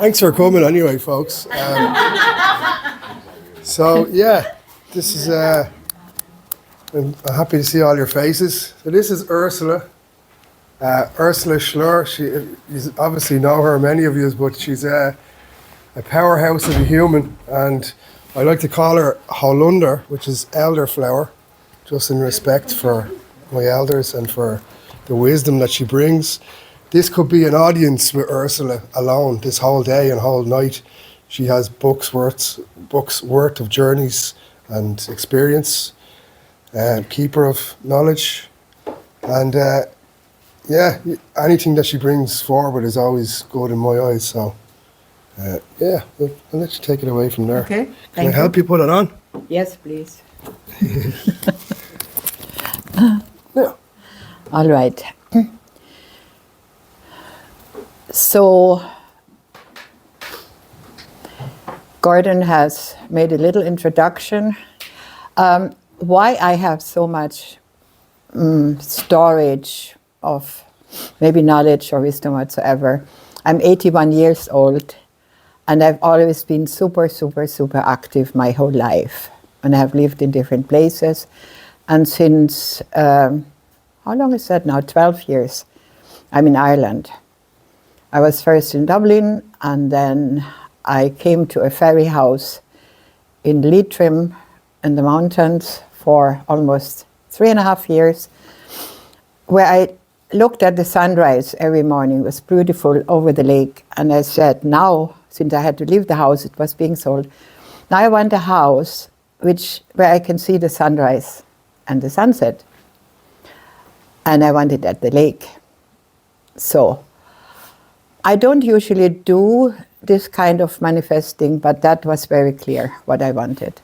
Thanks for coming anyway, folks. So yeah, this is, I'm happy to see all your faces. So this is Ursula. Ursula Schloer. You obviously know her, many of you, but she's a powerhouse of a human, and I like to call her Holunder, which is elderflower, just in respect for my elders and for the wisdom that she brings. This could be an audience with Ursula alone this whole day and whole night. She has books worth of journeys and experience, keeper of knowledge, and yeah, anything that she brings forward is always good in my eyes. So yeah, I'll let you take it away from there. Okay. Can I help you put it on? Yes, please. Yeah. All right. So Gordon has made a little introduction. Why I have so much storage of maybe knowledge or wisdom whatsoever. I'm 81 years old, and I've always been super, super, super active my whole life. And I've lived in different places. And since, how long is that now? 12 years, I'm in Ireland. I was first in Dublin, and then I came to a ferry house in Leitrim in the mountains for almost 3.5 years, where I looked at the sunrise every morning. It was beautiful over the lake. And I said, now, since I had to leave the house, it was being sold, now I want a house where I can see the sunrise and the sunset. And I want it at the lake. So I don't usually do this kind of manifesting, but that was very clear what I wanted.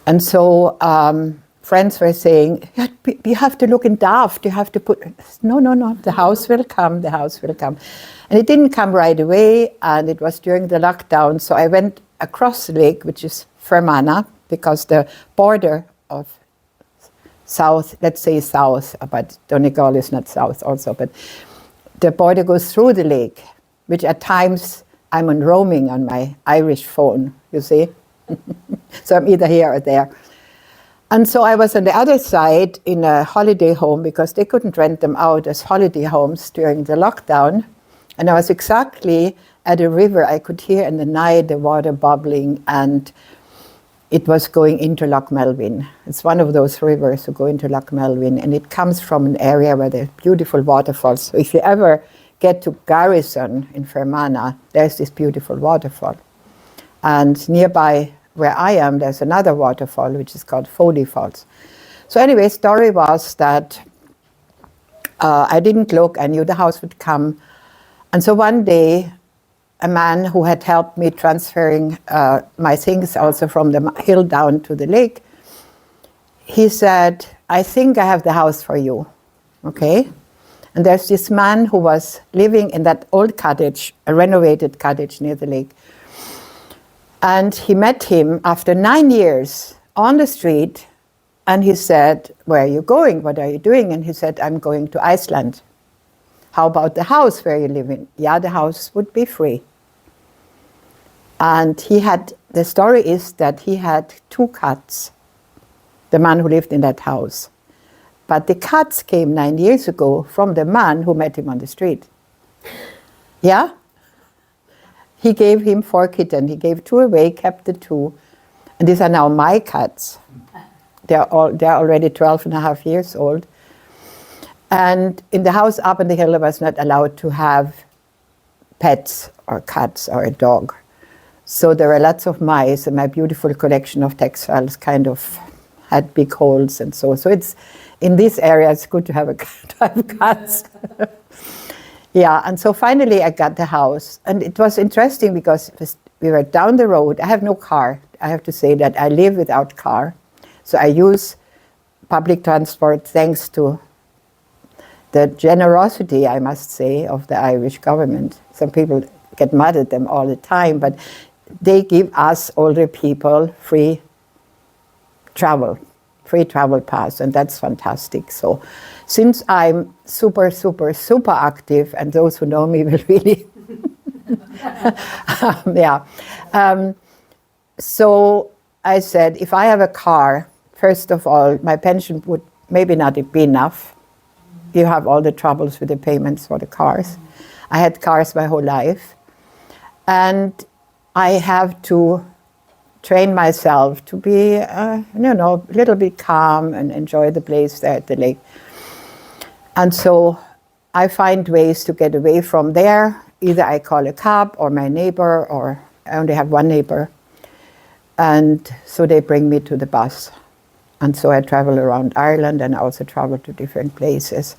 And so friends were saying, you have to look in Daft, you have to put, no, the house will come, the house will come. And it didn't come right away, and it was during the lockdown, so I went across the lake, which is Fermanagh, because the border of south, let's say south, but Donegal is not south also, but the border goes through the lake, which at times I'm on roaming on my Irish phone, you see? So I'm either here or there. And so I was on the other side in a holiday home because they couldn't rent them out as holiday homes during the lockdown. And I was exactly at a river. I could hear in the night the water bubbling, and it was going into Loch Melvin. It's one of those rivers who go into Loch Melvin, and it comes from an area where there's beautiful waterfalls. So if you ever get to Garrison in Fermanagh, there's this beautiful waterfall. And nearby where I am, there's another waterfall, which is called Foley Falls. So anyway, story was that I didn't look. I knew the house would come. And so one day, a man who had helped me transferring my things also from the hill down to the lake, he said, I think I have the house for you, okay? And there's this man who was living in that old cottage, a renovated cottage near the lake. And he met him after 9 years on the street, and he said, where are you going? What are you doing? And he said, I'm going to Iceland. How about the house where you live in? Yeah, the house would be free. And the story is that he had 2 cats, the man who lived in that house. But the cats came 9 years ago from the man who met him on the street. Yeah? He gave him 4 kittens. He gave 2 away, kept the 2. And these are now my cats. They're already 12.5 years old. And in the house up on the hill, I was not allowed to have pets or cats or a dog. So there were lots of mice, and my beautiful collection of textiles kind of had big holes and so. So it's, in this area, it's good to have cats. Yeah, and so finally I got the house. And it was interesting because we were down the road. I have no car. I have to say that I live without car. So I use public transport thanks to the generosity, I must say, of the Irish government. Some people get mad at them all the time, but they give us older people free travel pass, and that's fantastic. So since I'm super, super, super active, and those who know me will really Yeah. So I said, if I have a car, first of all, my pension would maybe not be enough. You have all the troubles with the payments for the cars. I had cars my whole life. And I have to train myself to be, a little bit calm and enjoy the place there at the lake. And so I find ways to get away from there. Either I call a cab or my neighbor, or I only have one neighbor. And so they bring me to the bus. And so I travel around Ireland and I also travel to different places.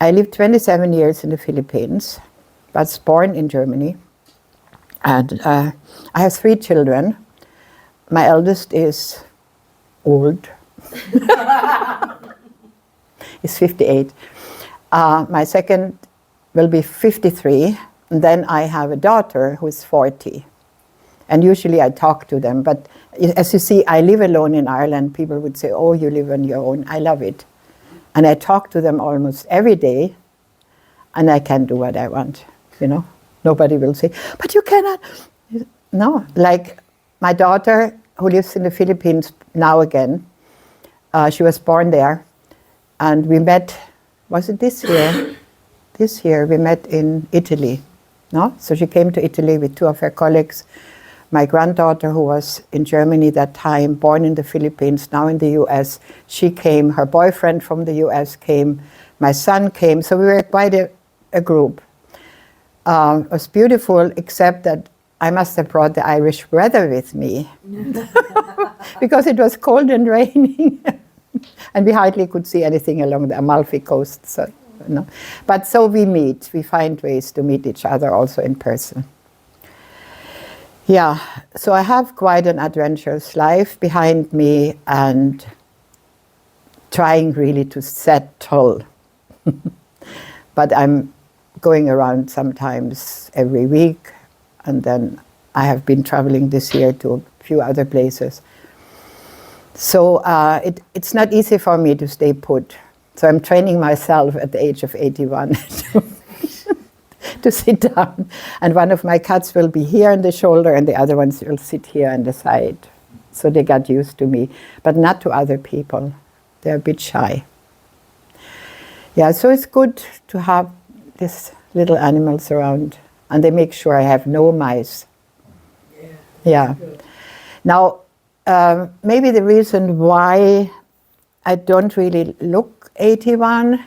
I lived 27 years in the Philippines, but was born in Germany. And I have 3 children. My eldest is old. He's 58. My second will be 53. And then I have a daughter who's 40. And usually I talk to them. But as you see, I live alone in Ireland. People would say, oh, you live on your own. I love it. And I talk to them almost every day. And I can do what I want, Nobody will say, but you cannot. No, like my daughter, who lives in the Philippines now again, she was born there. And we met, was it this year? This year we met in Italy. No? So she came to Italy with 2 of her colleagues. My granddaughter, who was in Germany that time, born in the Philippines, now in the US, she came. Her boyfriend from the US came. My son came. So we were quite a group. It was beautiful, except that I must have brought the Irish weather with me because it was cold and raining. And we hardly could see anything along the Amalfi Coast. So, But so we meet. We find ways to meet each other also in person. Yeah, so I have quite an adventurous life behind me and trying really to settle. But I'm going around sometimes every week, and then I have been traveling this year to a few other places. So it's not easy for me to stay put. So I'm training myself at the age of 81 to sit down. And one of my cats will be here on the shoulder and the other ones will sit here on the side. So they got used to me, but not to other people. They're a bit shy. Yeah, so it's good to have these little animals around, and they make sure I have no mice. Yeah. Now, maybe the reason why I don't really look 81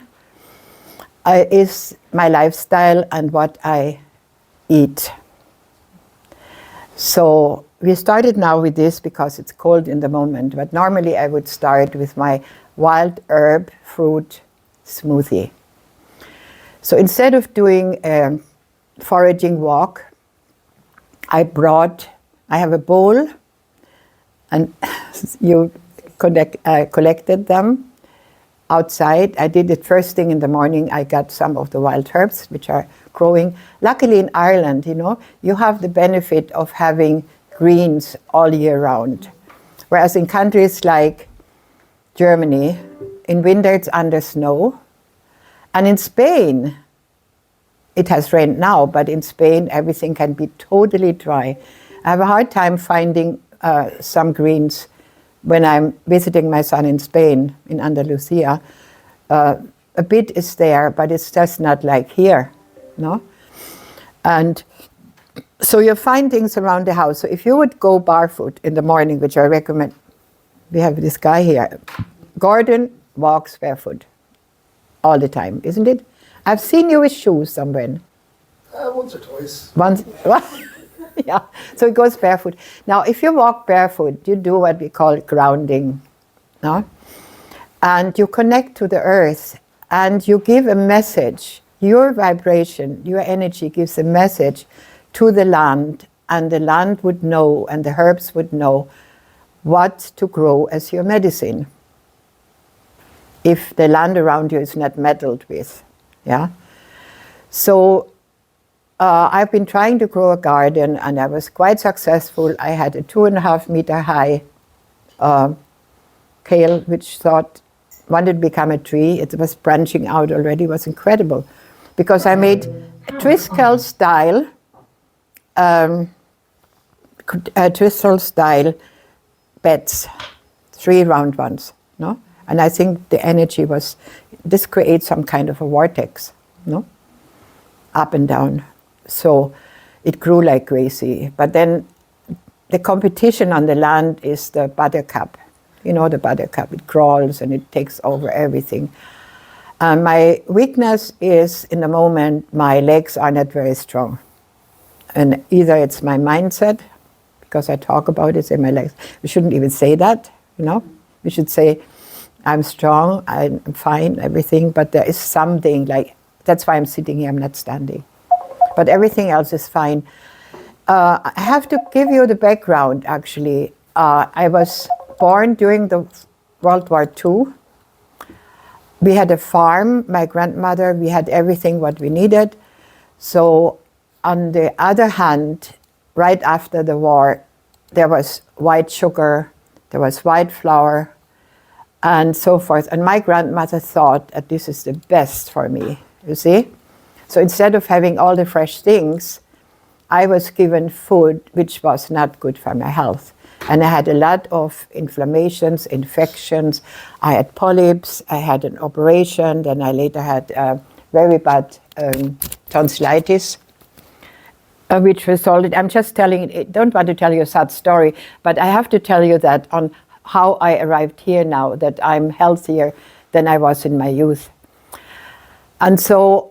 is my lifestyle and what I eat. So we started now with this because it's cold in the moment, but normally I would start with my wild herb fruit smoothie. So instead of doing a foraging walk, I have a bowl, and you collected them outside. I did it first thing in the morning. I got some of the wild herbs which are growing. Luckily in Ireland, you have the benefit of having greens all year round. Whereas in countries like Germany, in winter it's under snow. And in Spain, it has rained now, but in Spain everything can be totally dry. I have a hard time finding some greens when I'm visiting my son in Spain, in Andalusia. A bit is there, but it's just not like here, no? And so you find things around the house. So if you would go barefoot in the morning, which I recommend, we have this guy here. Gordon walks barefoot all the time, isn't it? I've seen you with shoes somewhere. Once or twice. Once, yeah. So it goes barefoot. Now, if you walk barefoot, you do what we call grounding, no? And you connect to the earth, and you give a message. Your vibration, your energy gives a message to the land, and the land would know, and the herbs would know what to grow as your medicine, if the land around you is not meddled with. Yeah. So I've been trying to grow a garden, and I was quite successful. I had a 2.5 meter high kale, which wanted to become a tree. It was branching out already. It was incredible, because I made a Triskel style twistle style beds, 3 round ones, no? And I think the energy was, this creates some kind of a vortex, no? Up and down. So it grew like crazy. But then the competition on the land is the buttercup. You know the buttercup, it crawls and it takes over everything. My weakness is, in the moment, my legs are not very strong. And either it's my mindset, because I talk about it in my legs. We shouldn't even say that, you know. We should say, I'm strong, I'm fine, everything, but there is something like, that's why I'm sitting here, I'm not standing. But everything else is fine. I have to give you the background, actually. I was born during the World War II. We had a farm, my grandmother, we had everything what we needed. So on the other hand, right after the war, there was white sugar, there was white flour, and so forth. And my grandmother thought that this is the best for me, you see? So instead of having all the fresh things, I was given food which was not good for my health. And I had a lot of inflammations, infections. I had polyps, I had an operation, then I later had very bad tonsillitis, which resulted, I'm just telling, I don't want to tell you a sad story, but I have to tell you that on how I arrived here now, that I'm healthier than I was in my youth. And so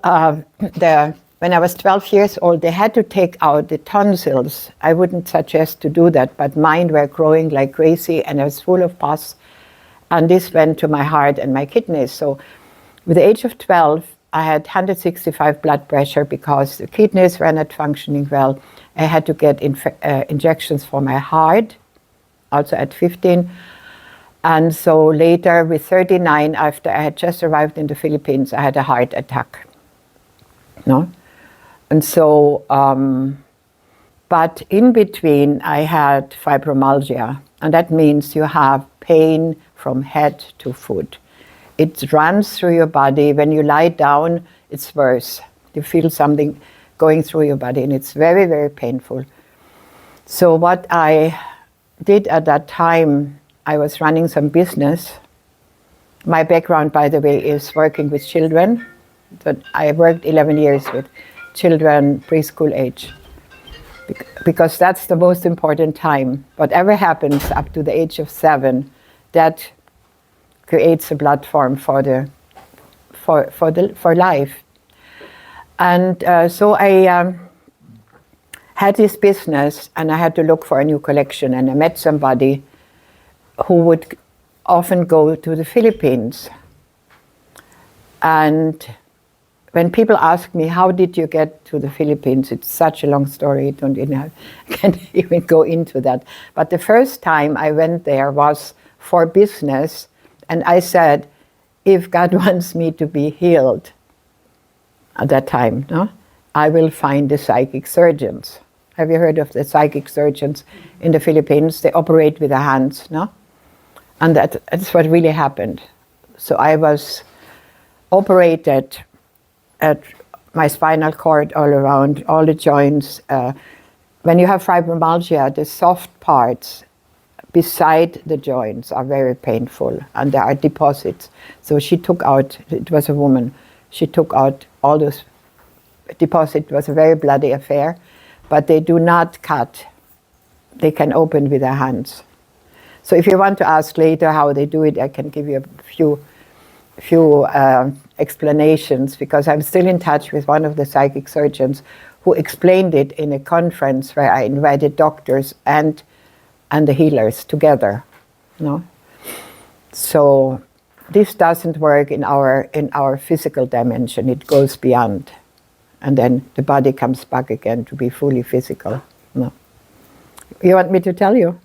when I was 12 years old, they had to take out the tonsils. I wouldn't suggest to do that, but mine were growing like crazy and I was full of pus. And this went to my heart and my kidneys. So with the age of 12, I had 165 blood pressure because the kidneys were not functioning well. I had to get injections for my heart, also at 15. And so later, with 39, after I had just arrived in the Philippines, I had a heart attack. No? And so, but in between, I had fibromyalgia. And that means you have pain from head to foot. It runs through your body. When you lie down, it's worse. You feel something going through your body, and it's very, very painful. So what I did at that time, I was running some business. My background, by the way, is working with children. So I worked 11 years with children, preschool age, because that's the most important time. Whatever happens up to the age of 7, that creates a platform for life. And so I had this business, and I had to look for a new collection, and I met somebody who would often go to the Philippines. And when people ask me, how did you get to the Philippines? It's such a long story, I can't even go into that. But the first time I went there was for business, and I said, if God wants me to be healed at that time, no, I will find the psychic surgeons. Have you heard of the psychic surgeons in the Philippines? They operate with the hands, no? And that's what really happened. So I was operated at my spinal cord all around, all the joints. When you have fibromyalgia, the soft parts beside the joints are very painful, and there are deposits. So she took out, it was a woman, she took out all those deposits. It was a very bloody affair, but they do not cut. They can open with their hands. So if you want to ask later how they do it, I can give you a few explanations, because I'm still in touch with one of the psychic surgeons who explained it in a conference where I invited doctors and the healers together. No? So this doesn't work in our physical dimension. It goes beyond, and then the body comes back again to be fully physical. No. You want me to tell you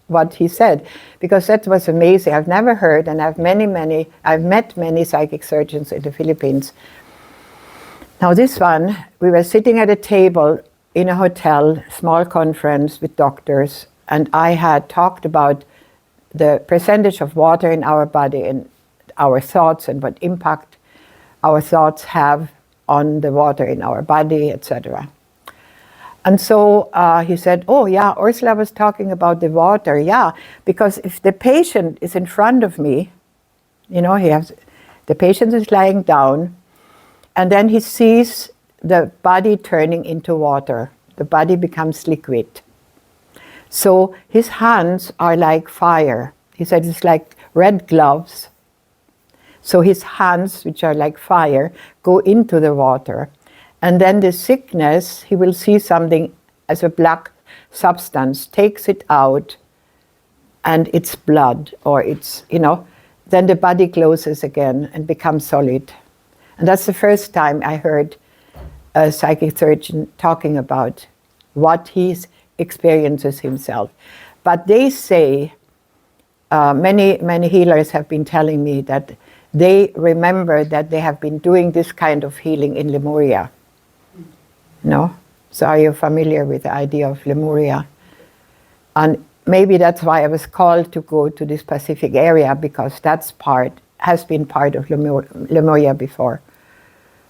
what he said? Because that was amazing. I've never heard, and I've met many psychic surgeons in the Philippines. Now this one, we were sitting at a table in a hotel, small conference with doctors, and I had talked about the percentage of water in our body and our thoughts and what impact our thoughts have on the water in our body, etc. And so he said, oh yeah, Ursula was talking about the water. Yeah, because if the patient is in front of me, you know, the patient is lying down, and then he sees the body turning into water. The body becomes liquid. So his hands are like fire. He said it's like red gloves. So his hands, which are like fire, go into the water. And then the sickness, he will see something as a black substance, takes it out, and it's blood, or it's, you know, then the body closes again and becomes solid. And that's the first time I heard a psychic surgeon talking about what he experiences himself. But they say, many healers have been telling me that they remember that they have been doing this kind of healing in Lemuria. No? So are you familiar with the idea of Lemuria? And maybe that's why I was called to go to this Pacific area, because has been part of Lemuria before.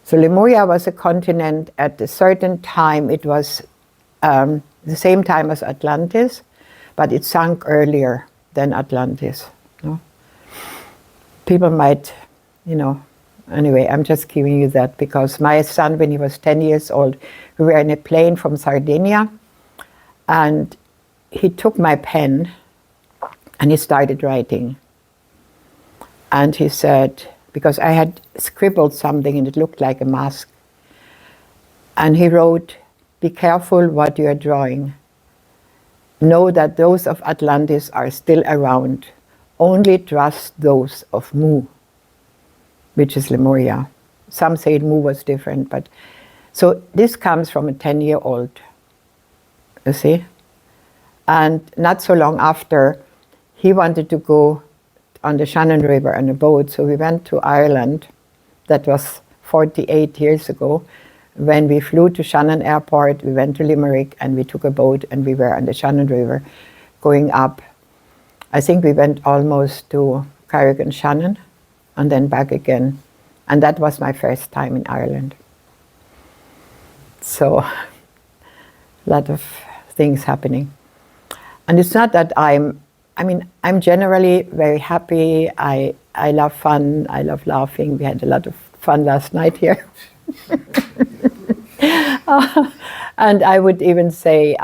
So Lemuria was a continent at a certain time. It was the same time as Atlantis, but it sunk earlier than Atlantis. No? People might, you know, anyway, I'm just giving you that because my son, when he was 10 years old, we were in a plane from Sardinia, and he took my pen and he started writing. And he said, because I had scribbled something and it looked like a mask, and he wrote, "Be careful what you are drawing. Know that those of Atlantis are still around. Only trust those of Mu," which is Lemuria. Some say Mu was different, but so this comes from a 10-year-old, you see? And not so long after, he wanted to go on the Shannon River on a boat, so we went to Ireland. That was 48 years ago. When we flew to Shannon Airport, we went to Limerick and we took a boat and we were on the Shannon River going up. I think we went almost to Carrigan-Shannon and then back again. And that was my first time in Ireland. So, a lot of things happening. And it's not that I'm generally very happy. I love fun, I love laughing. We had a lot of fun last night here. And I would even say,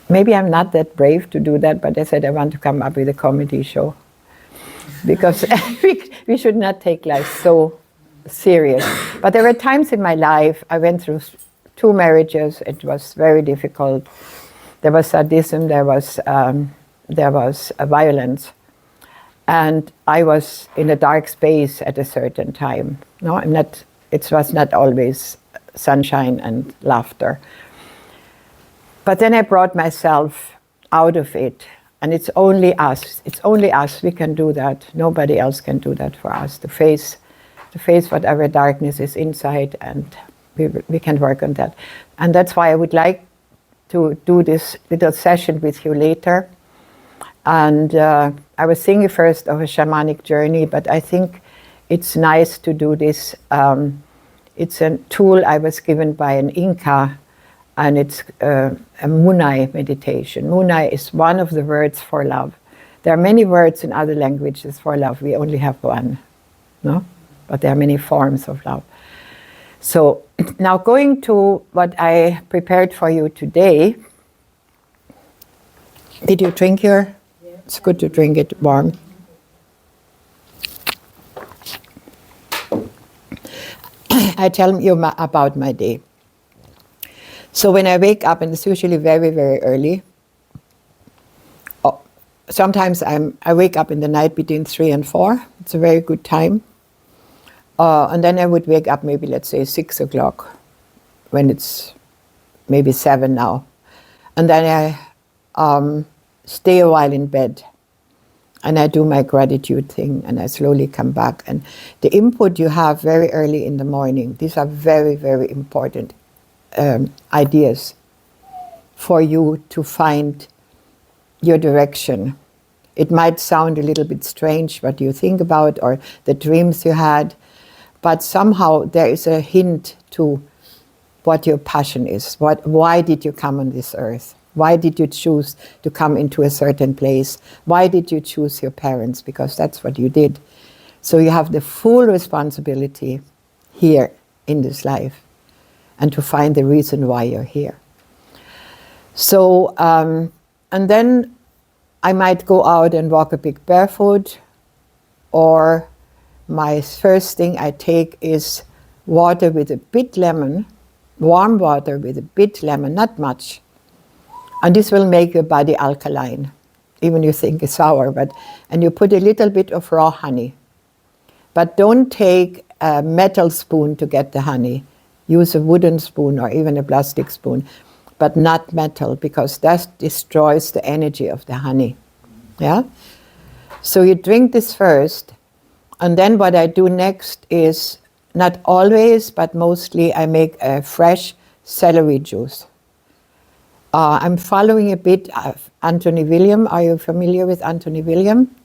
maybe I'm not that brave to do that, but I said I want to come up with a comedy show. Because we should not take life so serious. But there were times in my life, I went through 2 marriages, it was very difficult. There was sadism, there was violence. And I was in a dark space at a certain time. No, it was not always sunshine and laughter. But then I brought myself out of it. And it's only us. It's only us. We can do that. Nobody else can do that for us. To face whatever darkness is inside, and we can work on that. And that's why I would like to do this little session with you later. And I was thinking first of a shamanic journey, but I think it's nice to do this. It's a tool I was given by an Inca, and it's a Munai meditation. Munai is one of the words for love. There are many words in other languages for love. We only have one, no? But there are many forms of love. So now going to what I prepared for you today. Did you drink your? Yeah. It's good to drink it warm. I tell you about my day. So when I wake up, and it's usually very, very early, sometimes I wake up in the night between 3 and 4. It's a very good time. And then I would wake up maybe, let's say, 6 o'clock, when it's maybe 7 now. And then I stay a while in bed. And I do my gratitude thing, and I slowly come back. And the input you have very early in the morning, these are very, very important ideas for you to find your direction. It might sound a little bit strange what you think about or the dreams you had, but somehow there is a hint to what your passion is. Why did you come on this earth? Why did you choose to come into a certain place? Why did you choose your parents? Because that's what you did. So you have the full responsibility here in this life, and to find the reason why you're here. So, and then I might go out and walk a bit barefoot, or my first thing I take is water with a bit lemon, warm water with a bit lemon, not much. And this will make your body alkaline, even you think it's sour, and you put a little bit of raw honey. But don't take a metal spoon to get the honey. Use a wooden spoon or even a plastic spoon, but not metal, because that destroys the energy of the honey. Yeah? So you drink this first, and then what I do next is, not always, but mostly I make a fresh celery juice. I'm following a bit of Anthony William. Are you familiar with Anthony William?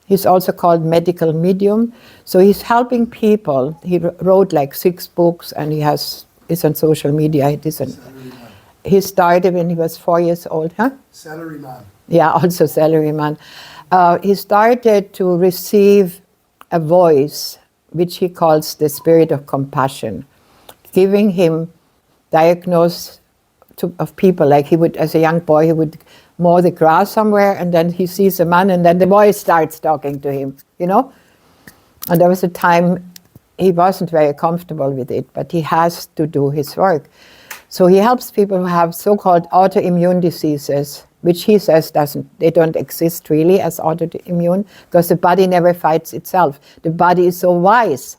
He's also called medical medium. So he's helping people. He wrote like 6 books, and is on social media. He started when he was 4 years old, huh? Celery man. Yeah, also celery man. He started to receive a voice, which he calls the spirit of compassion, giving him diagnosis of people. Like he would, as a young boy, he would mow the grass somewhere, and then he sees a man, and then the voice starts talking to him, you know? And there was a time he wasn't very comfortable with it, but he has to do his work. So he helps people who have so-called autoimmune diseases, which he says they don't exist really as autoimmune, because the body never fights itself. The body is so wise.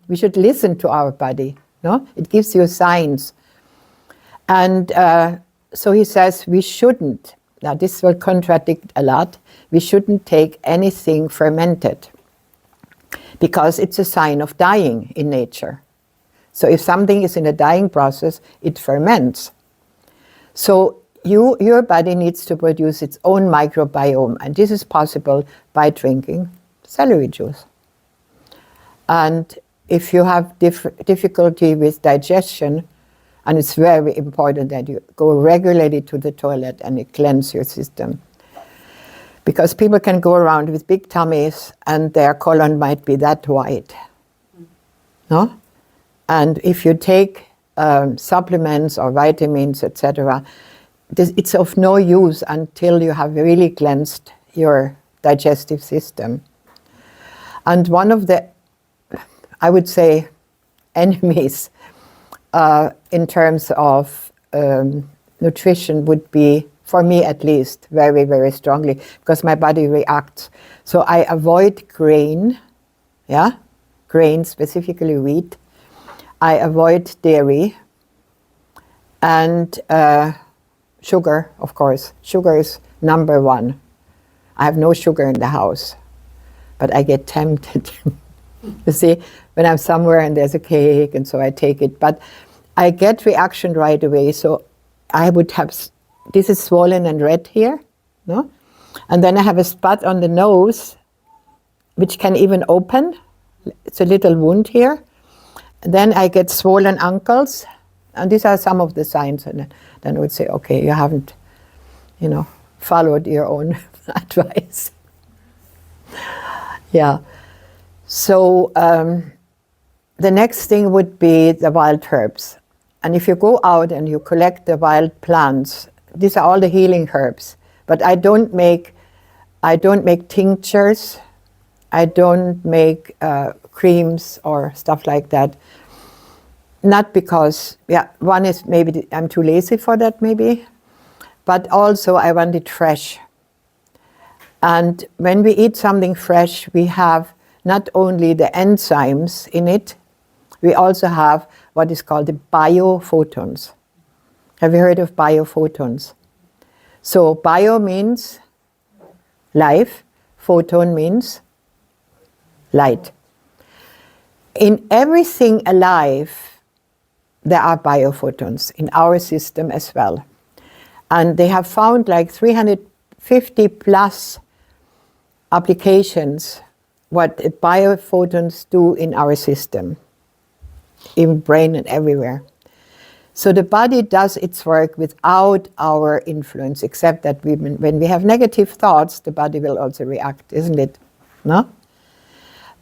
We should listen to our body, no? It gives you signs. And so he says we shouldn't, now this will contradict a lot, we shouldn't take anything fermented, because it's a sign of dying in nature. So if something is in a dying process, it ferments. So your body needs to produce its own microbiome, and this is possible by drinking celery juice. And if you have difficulty with digestion, and it's very important that you go regularly to the toilet and you cleanse your system. Because people can go around with big tummies and their colon might be that wide. No? And if you take supplements or vitamins, etc., it's of no use until you have really cleansed your digestive system. And one of the, I would say, enemies in terms of nutrition would be, for me at least, very, very strongly, because my body reacts. So I avoid grain, grain, specifically wheat. I avoid dairy and sugar, of course. Sugar is number one. I have no sugar in the house, but I get tempted. You see, when I'm somewhere and there's a cake, and so I take it, but I get reaction right away. So I would have, this is swollen and red here, no? And then I have a spot on the nose, which can even open. It's a little wound here. And then I get swollen ankles, and these are some of the signs. And then I would say, okay, you haven't, followed your own advice. Yeah. So the next thing would be the wild herbs. And if you go out and you collect the wild plants, these are all the healing herbs. But I don't make tinctures. I don't make creams or stuff like that. Not because, one is maybe I'm too lazy for that maybe, but also I want it fresh. And when we eat something fresh, we have not only the enzymes in it, we also have what is called the biophotons. Have you heard of biophotons? So bio means life, photon means light. In everything alive, there are biophotons in our system as well. And they have found like 350 plus applications what biophotons do in our system, in brain and everywhere. So the body does its work without our influence, except that when we have negative thoughts, the body will also react, isn't it? No?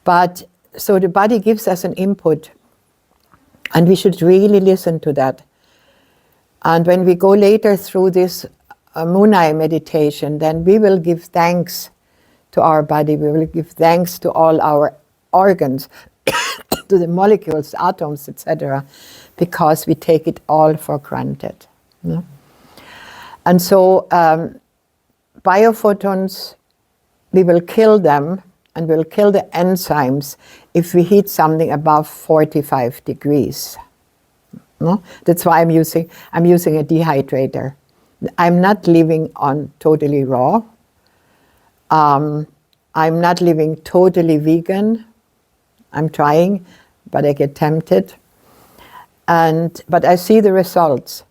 But so the body gives us an input, and we should really listen to that. And when we go later through this Munai meditation, then we will give thanks to our body, we will give thanks to all our organs, to the molecules, atoms, etc., because we take it all for granted. No? And so biophotons, we will kill them, and we'll kill the enzymes if we heat something above 45 degrees. No? That's why I'm using a dehydrator. I'm not living on totally raw. I'm not living totally vegan. I'm trying, but I get tempted. But I see the results.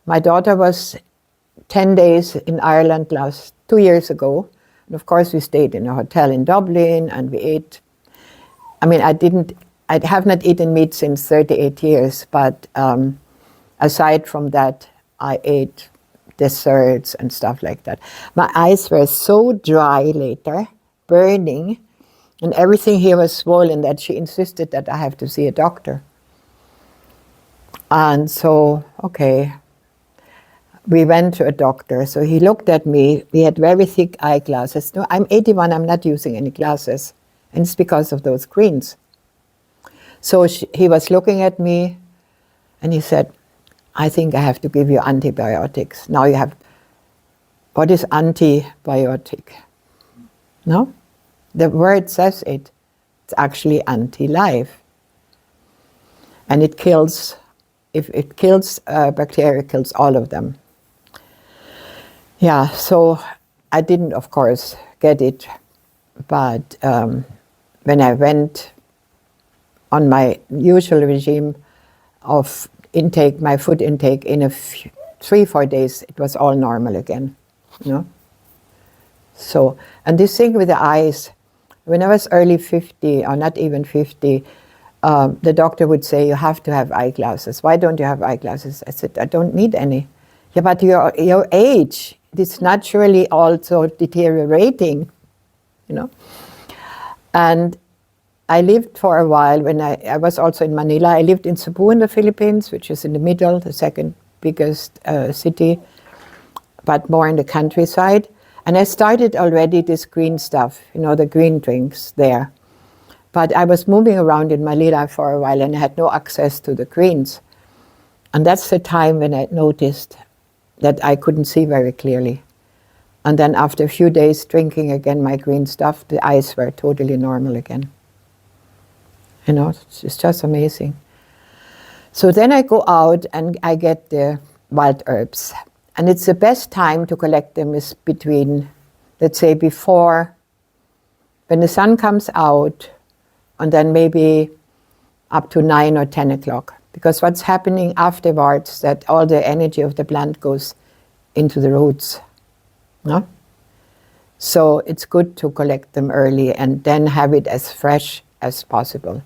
My daughter was 10 days in Ireland 2 years ago. And of course, we stayed in a hotel in Dublin, and we ate. I mean, I have not eaten meat since 38 years, but aside from that, I ate desserts and stuff like that. My eyes were so dry later, burning, and everything here was swollen that she insisted that I have to see a doctor. And so, okay, we went to a doctor. So he looked at me. We had very thick eyeglasses. No, I'm 81, I'm not using any glasses. And it's because of those screens. So he was looking at me, and he said, I think I have to give you antibiotics. Now you have, what is antibiotic? No? The word says it. It's actually anti-life. And it kills, if it kills bacteria, it kills all of them. Yeah, so I didn't, of course, get it. But when I went on my usual regime of intake, my food intake, in 3-4 days, it was all normal again, you know. So, and this thing with the eyes, when I was early 50, or not even 50, the doctor would say, you have to have eyeglasses. Why don't you have eyeglasses? I said, I don't need any. Yeah, but your age, it's naturally also deteriorating, you know. And I lived for a while when I was also in Manila. I lived in Cebu in the Philippines, which is in the middle, the second biggest city, but more in the countryside. And I started already this green stuff, you know, the green drinks there. But I was moving around in Manila for a while, and I had no access to the greens. And that's the time when I noticed that I couldn't see very clearly. And then after a few days drinking again my green stuff, the eyes were totally normal again. You know, it's just amazing. So then I go out and I get the wild herbs. And it's the best time to collect them is between, let's say, before, when the sun comes out, and then maybe up to 9 or 10 o'clock. Because what's happening afterwards, that all the energy of the plant goes into the roots. No? So it's good to collect them early and then have it as fresh as possible.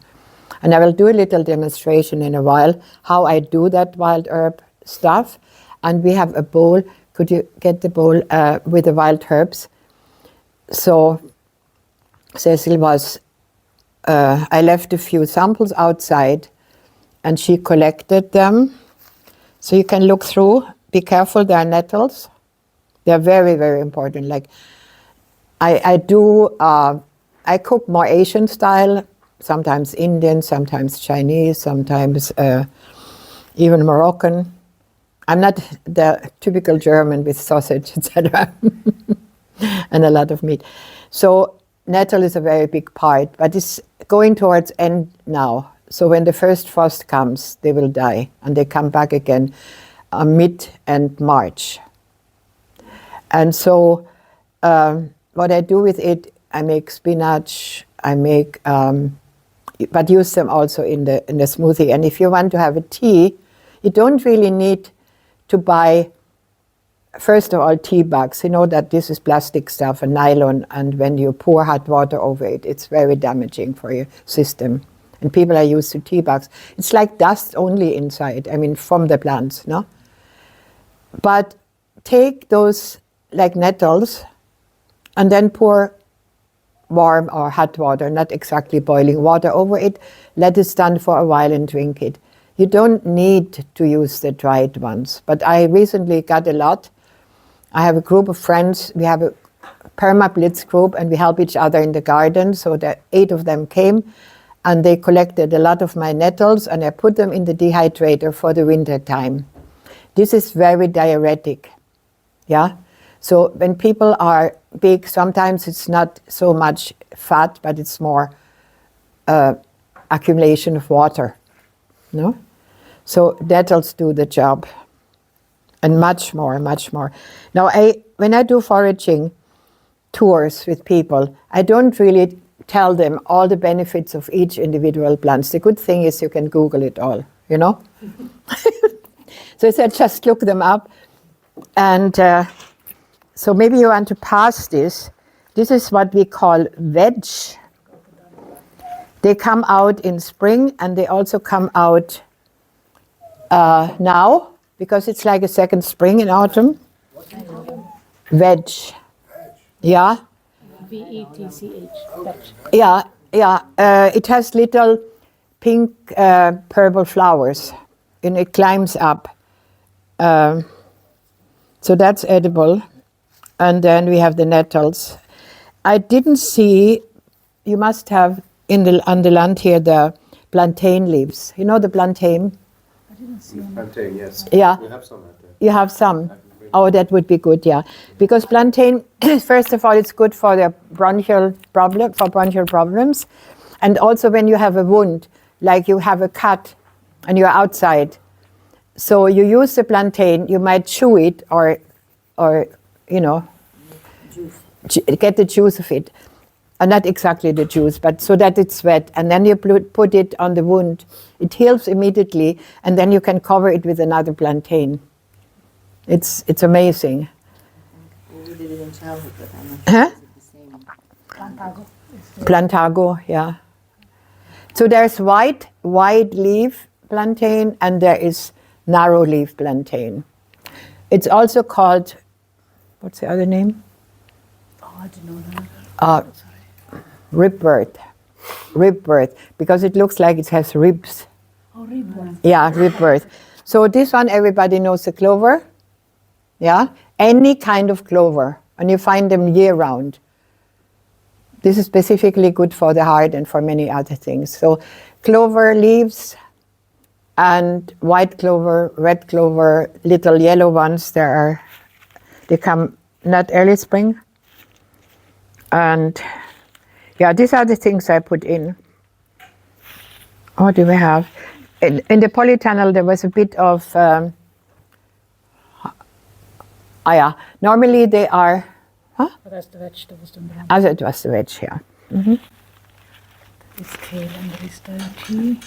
And I will do a little demonstration in a while how I do that wild herb stuff. And we have a bowl. Could you get the bowl with the wild herbs? So Ceci was, I left a few samples outside, and she collected them. So you can look through. Be careful, there are nettles. They're very, very important. Like I cook more Asian style, sometimes Indian, sometimes Chinese, sometimes even Moroccan. I'm not the typical German with sausage, etc., and a lot of meat. So nettle is a very big part, but it's going towards end now. So when the first frost comes, they will die, and they come back again mid and March. And so what I do with it, I make spinach, I make, but use them also in the smoothie. And if you want to have a tea, you don't really need to buy, first of all, tea bags. You know that this is plastic stuff, and nylon, and when you pour hot water over it, it's very damaging for your system. And people are used to tea bags. It's like dust only inside, I mean, from the plants, no? But take those, like nettles, and then pour warm or hot water, not exactly boiling water over it. Let it stand for a while and drink it. You don't need to use the dried ones, but I recently got a lot. I have a group of friends. We have a perma-blitz group, and we help each other in the garden. So the 8 of them came, and they collected a lot of my nettles, and I put them in the dehydrator for the winter time. This is very diuretic, yeah? So when people are big, sometimes it's not so much fat, but it's more accumulation of water, no? So nettles do the job, and much more, much more. Now, when I do foraging tours with people, I don't really tell them all the benefits of each individual plant. The good thing is you can Google it all, you know? So I said, just look them up. And so maybe you want to pass this. This is what we call veg. They come out in spring, and they also come out now, because it's like a second spring in autumn. Veg. Yeah. VETCH. Yeah, yeah. It has little pink purple flowers, and it climbs up. So that's edible. And then we have the nettles. I didn't see, you must have on the land here the plantain leaves. You know the plantain? I didn't see any. Plantain, yes. Yeah. We have some out there. You have some? Oh, that would be good, yeah. Because plantain, first of all, it's good for the bronchial problems. And also when you have a wound, like you have a cut and you're outside. So you use the plantain, you might chew it or you know, get the juice of it. Not exactly the juice, but so that it's wet. And then you put it on the wound. It heals immediately, and then you can cover it with another plantain. It's amazing. We did it in childhood, but I'm not Huh? sure it's the same. Plantago. Plantago, yeah. So there's wide leaf plantain, and there is narrow leaf plantain. It's also called, what's the other name? Oh, I didn't know that. Ribworth, because it looks like it has ribs. Oh, reborn. Yeah, ribworth. So this one, everybody knows the clover. Yeah, any kind of clover, and you find them year round. This is specifically good for the heart and for many other things. So clover leaves and white clover, red clover, little yellow ones, they come not early spring. And yeah, these are the things I put in. What do we have? In the polytunnel, there was a bit of, normally they are, But that's the vegetables. as it was the veg here. It's kale and there is the tea.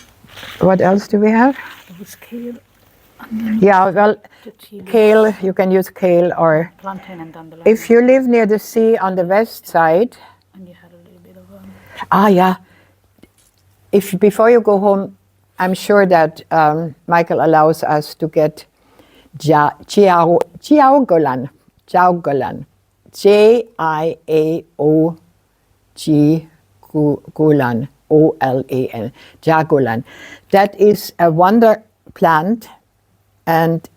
What else do we have? There is kale, Yeah, well, the chili, kale, you can use kale, or plantain and dandelion. if you live near the sea on the west side, And you had a little bit of yeah. Before you go home, I'm sure that Michael allows us to get jiaogolan, Jiaogolan, O-L-A-N, jagolan. That is a wonder plant, and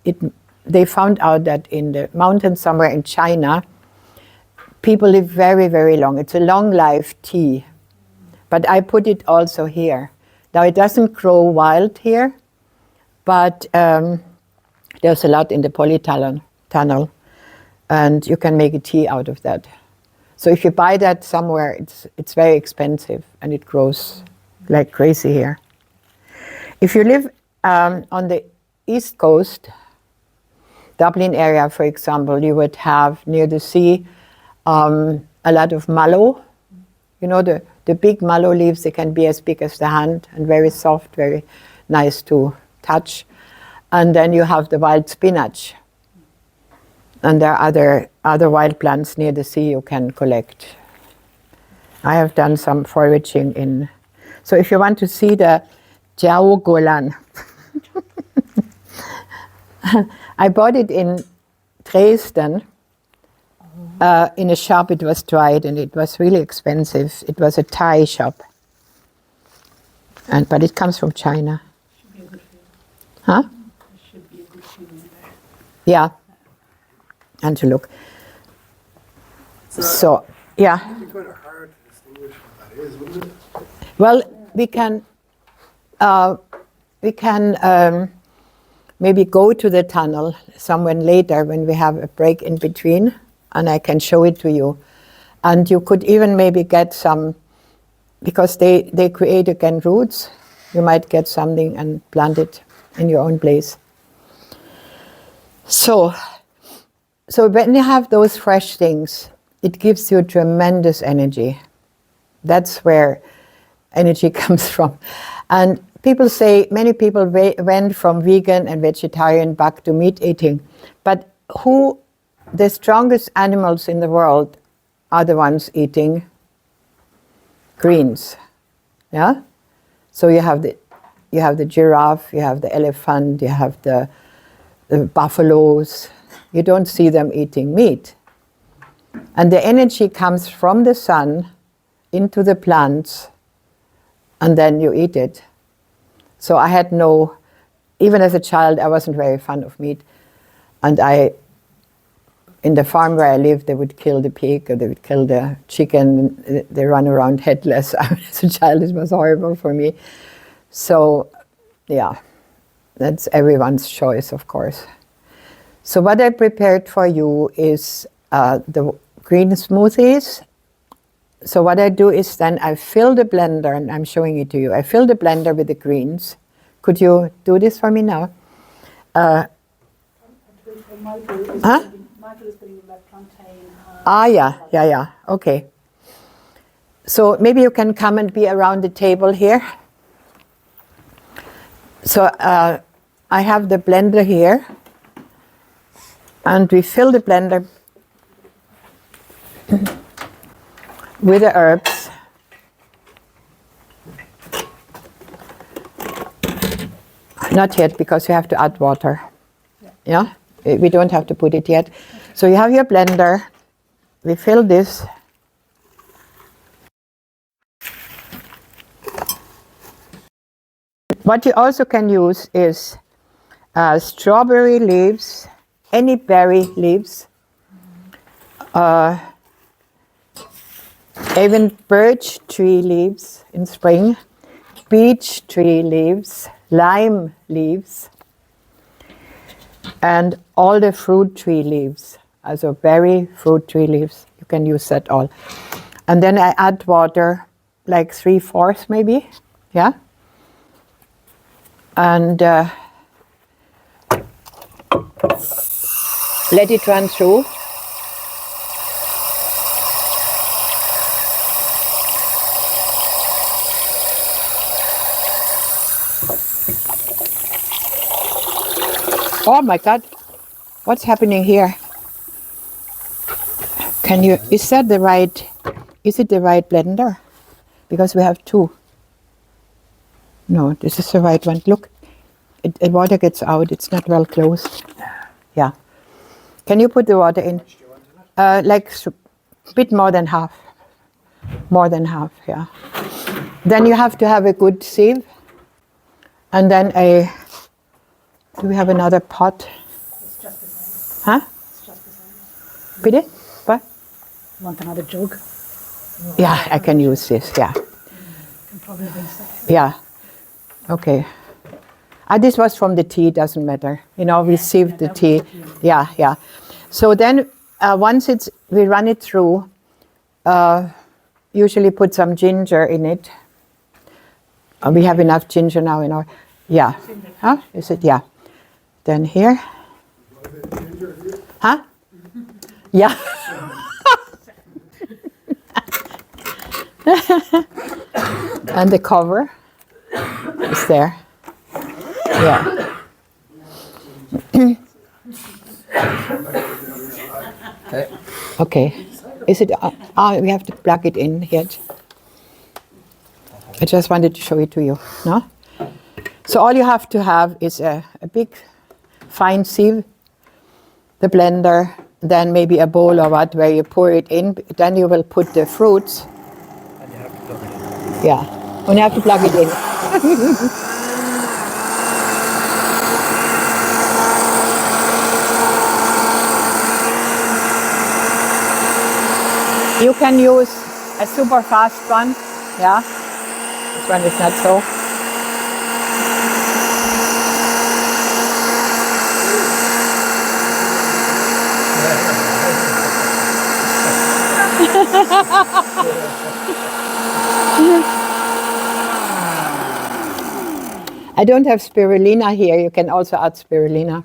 they found out that in the mountains somewhere in China, people live very, very long. It's a long life tea. But I put it also here. Now it doesn't grow wild here, but there's a lot in the polytunnel, and you can make a tea out of that. So if you buy that somewhere, it's very expensive, and it grows like crazy here. If you live on the East Coast, Dublin area, for example, you would have near the sea a lot of mallow. You know, the big mallow leaves, they can be as big as the hand and very soft, very nice to touch. And then you have the wild spinach. And there are other wild plants near the sea you can collect. I have done some foraging in So if you want to see the Jiao Golan, I bought it in Dresden. In a shop, it was dried, and it was really expensive. It was a Thai shop, but it comes from China. Should be a good feeling. Huh? It should be a good feeling there. Yeah. And to look. So, yeah. It'd be kind of hard to distinguish what that is, wouldn't it? Well, we can maybe go to the tunnel somewhere later when we have a break in between, and I can show it to you. And you could even maybe get some, because they create again roots, you might get something and plant it in your own place. So when you have those fresh things, it gives you tremendous energy. That's where energy comes from. And people say, many people went from vegan and vegetarian back to meat eating. But the strongest animals in the world are the ones eating greens. Yeah? So you have the giraffe, you have the elephant, you have the buffaloes. You don't see them eating meat. And the energy comes from the sun into the plants, and then you eat it. So I had even as a child, I wasn't very fond of meat. And in the farm where I lived, they would kill the pig or they would kill the chicken. They run around headless. As a child, it was horrible for me. So, yeah, that's everyone's choice, of course. So what I prepared for you is the green smoothies. So what I do is then I fill the blender, and I'm showing it to you. I fill the blender with the greens. Could you do this for me now? Michael is putting the red plantain. Yeah. Okay. So maybe you can come and be around the table here. So I have the blender here, and we fill the blender with the herbs. Not yet, because you have to add water. Yeah? We don't have to put it yet. So you have your blender. We fill this. What you also can use is strawberry leaves, any berry leaves, even birch tree leaves in spring, beech tree leaves, lime leaves, and all the fruit tree leaves, also berry, fruit tree leaves. You can use that all. And then I add water, like 3/4 maybe, yeah? And let it run through. Oh my God, what's happening here? Is it the right blender? Because we have two. No, this is the right one. Look, the water gets out. It's not well closed. Yeah. Can you put the water in? Like a bit more than half. More than half, yeah. Then you have to have a good sieve. And then do we have another pot? It's just the same. Huh? It's just the same. Put it? What? Want another jug? Yeah, I can use this, yeah. Can probably bring stuff. Yeah. Okay. This was from the tea, doesn't matter. We sieved the tea. Yeah. So then once we run it through, usually put some ginger in it. We have enough ginger now in our, yeah. Huh? Is it? Yeah. Then here. Huh? Yeah. And the cover is there. Yeah. Okay. Is it? We have to plug it in yet. I just wanted to show it to you. No? So all you have to have is a big fine sieve, the blender, then maybe a bowl or what where you pour it in. Then you will put the fruits. And you have to plug it in. Yeah, and you have to plug it in. You can use a super fast one, yeah. This one is not so. I don't have spirulina here. You can also add spirulina.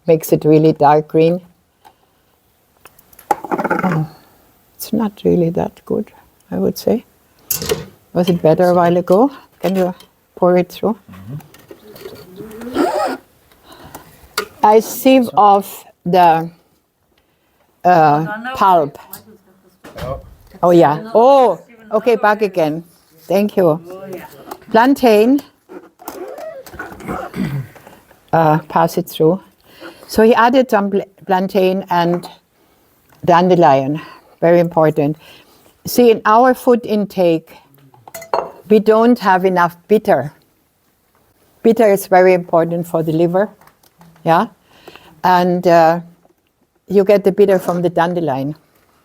Makes it really dark green. Oh, it's not really that good, I would say. Was it better a while ago? Can you pour it through? I sieve off the pulp. Oh yeah. Oh, okay, back again. Thank you. Plantain. Pass it through. So he added some plantain and dandelion. Very important. See, in our food intake, we don't have enough bitter. Bitter is very important for the liver. Yeah. And you get the bitter from the dandelion.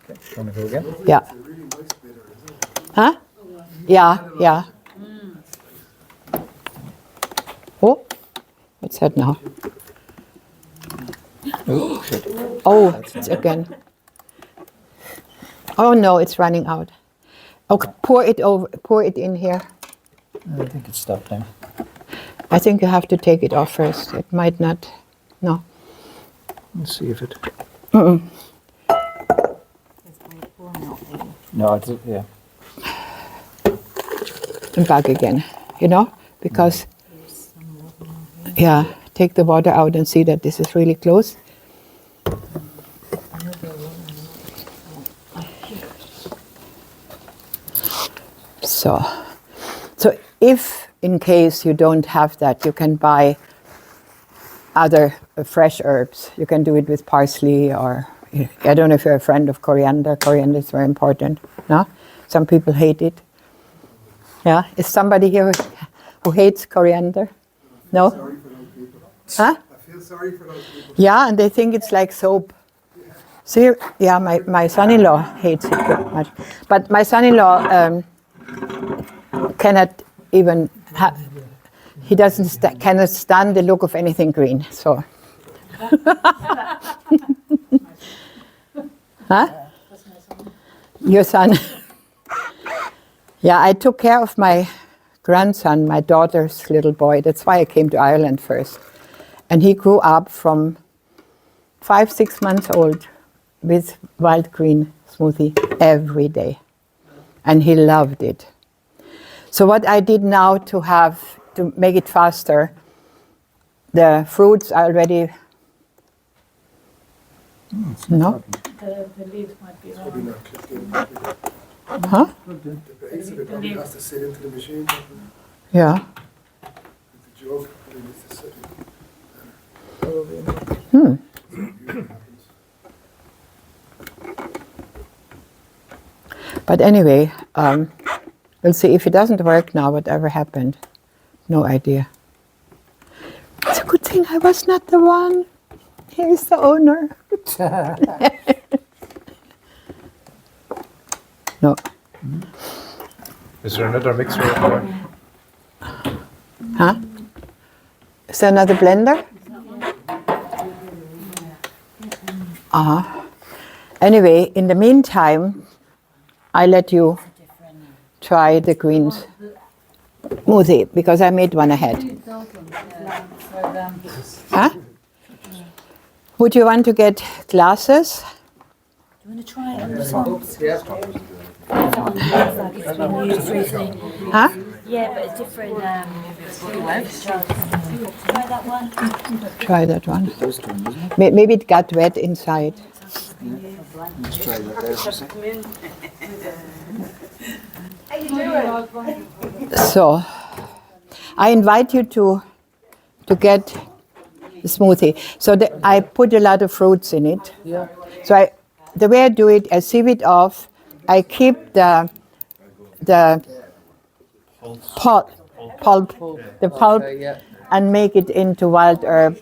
Okay. Want to go again? Yeah. Huh? Yeah, yeah. Oh, what's that now? Oh, shit. Oh, it's again. Oh no, it's running out. Okay, pour it in here. I think it's stopped now. I think you have to take it off first. It might not. No. Let's see if it. Mm-mm. No, it's yeah. And back again, you know, because yeah, take the water out and see that this is really close. So if in case you don't have that, you can buy other fresh herbs. You can do it with parsley, or I don't know if you're a friend of coriander. Coriander is very important. No, some people hate it. Yeah, is somebody here who hates coriander? No? Sorry for those people. Huh? I feel sorry for those people. Yeah, and they think it's like soap. See, yeah, my son-in-law hates it very much. But my son-in-law cannot even, he doesn't cannot stand the look of anything green, so. Huh? Your son? Yeah, I took care of my grandson, my daughter's little boy. That's why I came to Ireland first. And he grew up from 5-6 months old with wild green smoothie every day. And he loved it. So what I did now to make it faster, the fruits are already, no? The leaves might be Probably wrong. not clicked in. Huh? The base of it probably has to sit into the machine. Yeah. The jug probably needs to sit But anyway, we'll see if it doesn't work now, whatever happened. No idea. It's a good thing I was not the one. Here's the owner. No. Is there another mixer over there? Huh? Is there another blender? Anyway, in the meantime, I let you try the greens smoothie because I made one ahead. Huh? Would you want to get glasses? Do you want to try it on this one? It's been used recently. Huh? Yeah, but it's different. Try that one. Try that one. Those two, isn't it? Maybe it got wet inside. Let's try that there for a second. So, I invite you to get the smoothie. So I put a lot of fruits in it. Yeah. So the way I do it, I sieve it off. I keep the pulp, Okay, yeah. and make it into wild herb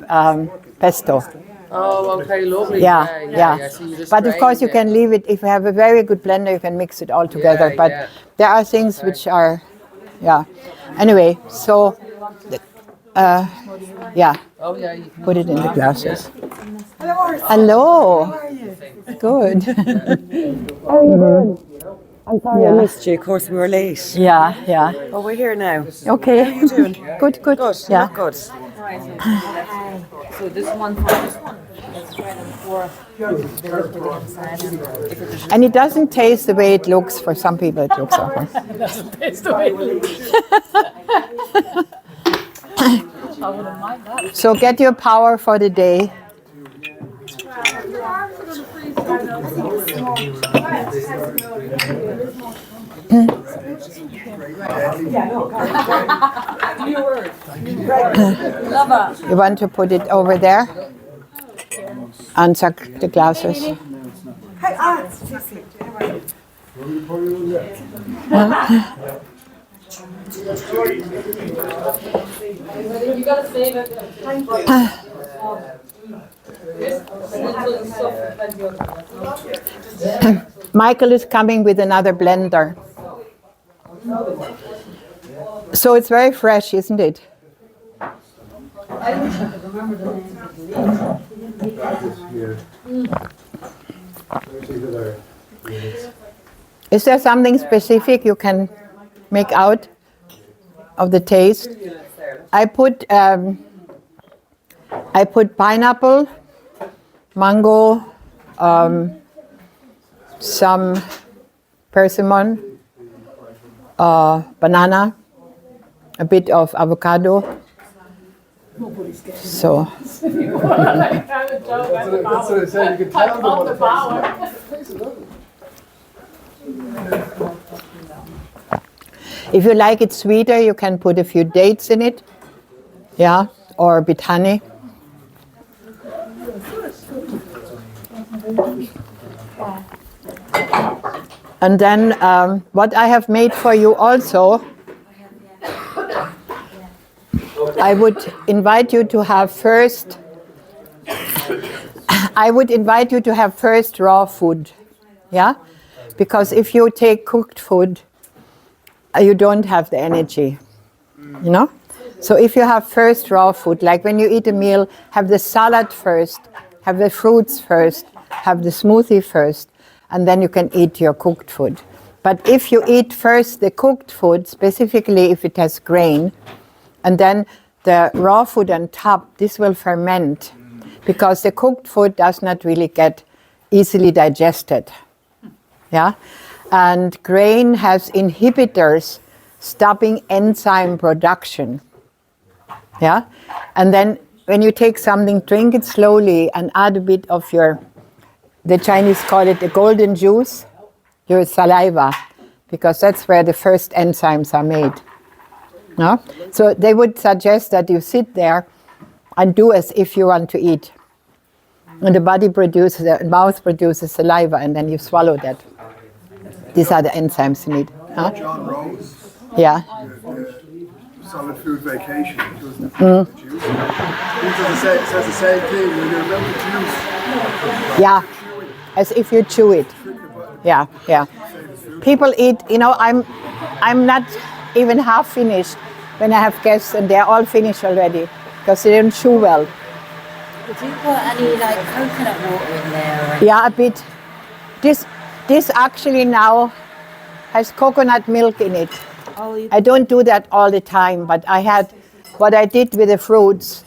pesto. Oh, okay, lovely. Yeah. So you just But of course, you drain can leave it. If you have a very good blender, you can mix it all together. Yeah, But yeah. there are things which are, yeah. Anyway, so, yeah, Oh, yeah. You can put it in the glasses. Hello. Good. I'm sorry I missed you. Of course, we were late. Yeah. Oh, we're here now. Okay. How are you doing? Good. Good. Yeah. Look good. So this one for this one. That's right on four. And it doesn't taste the way it looks. For some people, it looks okay. So get your power for the day. You want to put it over there? And suck the glasses. Michael is coming with another blender. So it's very fresh, isn't it? Is there something specific you can make out of the taste? I put pineapple, mango, some persimmon, banana, a bit of avocado. So. That's what I said. You can tell them what it tastes like. If you like it sweeter, you can put a few dates in it. Yeah, or a bit honey. And then what I have made for you also, I would invite you to have first raw food. Yeah? Because if you take cooked food, you don't have the energy. You know? So if you have first raw food, like when you eat a meal, have the salad first, have the fruits first, have the smoothie first, and then you can eat your cooked food. But if you eat first the cooked food, specifically if it has grain, and then the raw food on top, this will ferment, because the cooked food does not really get easily digested. Yeah? And grain has inhibitors stopping enzyme production. Yeah? And then when you take something, drink it slowly and add a bit of the Chinese call it the golden juice, your saliva, because that's where the first enzymes are made. No? So they would suggest that you sit there and do as if you want to eat. And the mouth produces saliva, and then you swallow that. These are the enzymes you need. Huh? John Rose, Yeah. Solid Food Vacation, does the juice. He says the same thing, when you remember the juice. Yeah. As if you chew it. Yeah. People eat, I'm not even half finished when I have guests, and they're all finished already because they don't chew well. Did you put any coconut water in there? Yeah, a bit. This actually now has coconut milk in it. I don't do that all the time, but what I did with the fruits,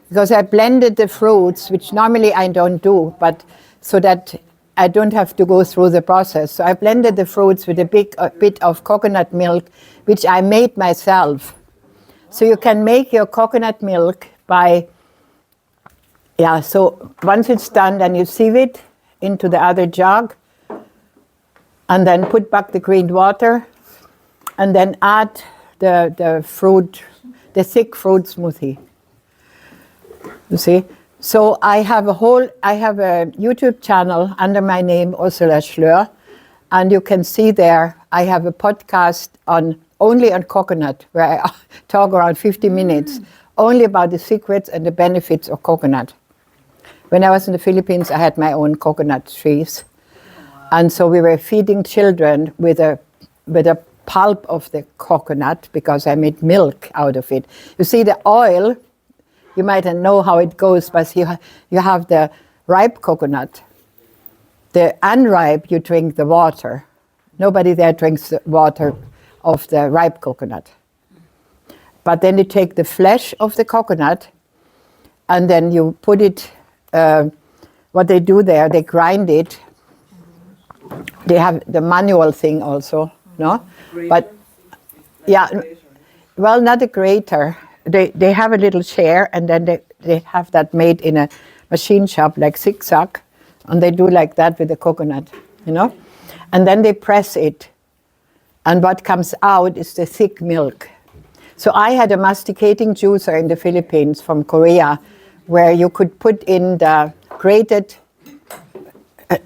because I blended the fruits, which normally I don't do, but so that I don't have to go through the process. So I blended the fruits with a bit of coconut milk, which I made myself. So you can make your coconut milk so once it's done, then you sieve it into the other jug, and then put back the green water, and then add the fruit, the thick fruit smoothie. You see? So I have a YouTube channel under my name, Ursula Schloer, and you can see there I have a podcast only on coconut, where I talk around 50 minutes, only about the secrets and the benefits of coconut. When I was in the Philippines, I had my own coconut trees. And so we were feeding children with a pulp of the coconut, because I made milk out of it. You see, the oil, you might not know how it goes, but you have the ripe coconut. The unripe, you drink the water. Nobody there drinks the water of the ripe coconut. But then you take the flesh of the coconut, and then you put it, what they do there, they grind it. They have the manual thing also, no? But yeah, well, not a grater. They have a little chair, and then they have that made in a machine shop, like zigzag, and they do like that with the coconut, you know? And then they press it, and what comes out is the thick milk. So I had a masticating juicer in the Philippines from Korea, where you could put in the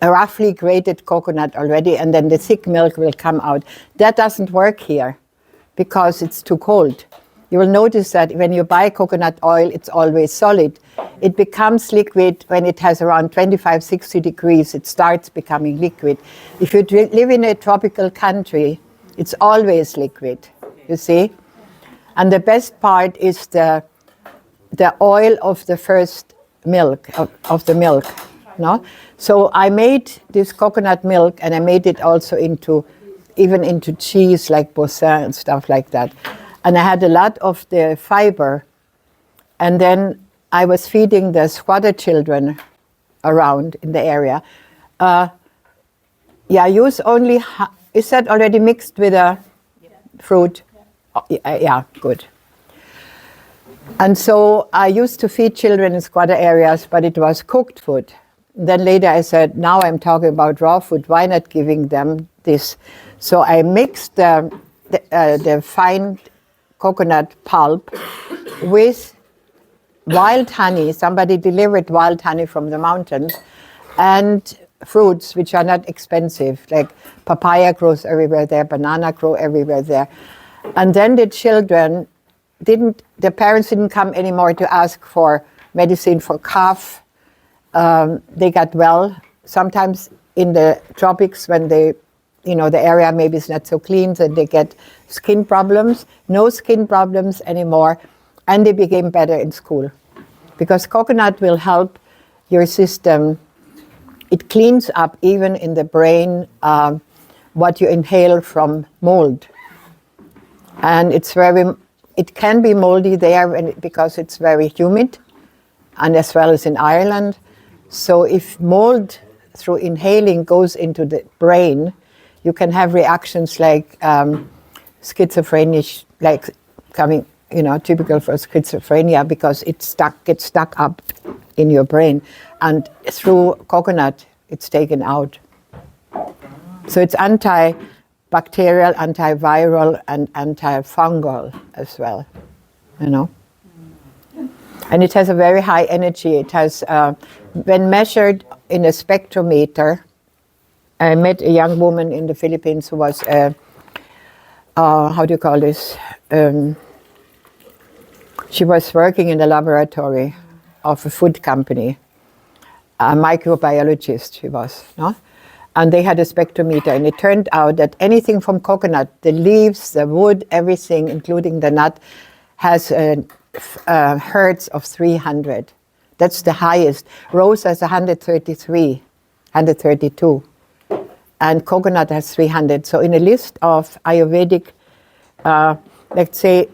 roughly grated coconut already, and then the thick milk will come out. That doesn't work here because it's too cold. You will notice that when you buy coconut oil, it's always solid. It becomes liquid when it has around 25, 60 degrees. It starts becoming liquid. If you live in a tropical country, it's always liquid, you see? And the best part is the oil of the first milk, of the milk. No? So I made this coconut milk, and I made it also even into cheese, like Boursin and stuff like that. And I had a lot of the fiber. And then I was feeding the squatter children around in the area. Use only, is that already mixed with a fruit? Yeah, good. And so I used to feed children in squatter areas, but it was cooked food. Then later I said, now I'm talking about raw food, why not giving them this? So I mixed the fine coconut pulp with wild honey. Somebody delivered wild honey from the mountains, and fruits which are not expensive, like papaya grows everywhere there, banana grow everywhere there. And then the children the parents didn't come anymore to ask for medicine for cough. They got well. Sometimes in the tropics, when the area maybe is not so clean, then they get skin problems. No skin problems anymore, and they became better in school, because coconut will help your system. It cleans up even in the brain what you inhale from mold, and it can be moldy there because it's very humid, and as well as in Ireland. So if mold through inhaling goes into the brain, you can have reactions like schizophrenia, like coming, typical for schizophrenia, because it gets stuck up in your brain. And through coconut, it's taken out. So it's antibacterial, antiviral, and antifungal as well, And it has a very high energy. It has, when measured in a spectrometer, I met a young woman in the Philippines who was, she was working in the laboratory of a food company, a microbiologist she was, no? And they had a spectrometer, and it turned out that anything from coconut, the leaves, the wood, everything, including the nut, has hertz of 300. That's the highest. Rose has 133, 132. And coconut has 300. So in a list of Ayurvedic, let's say,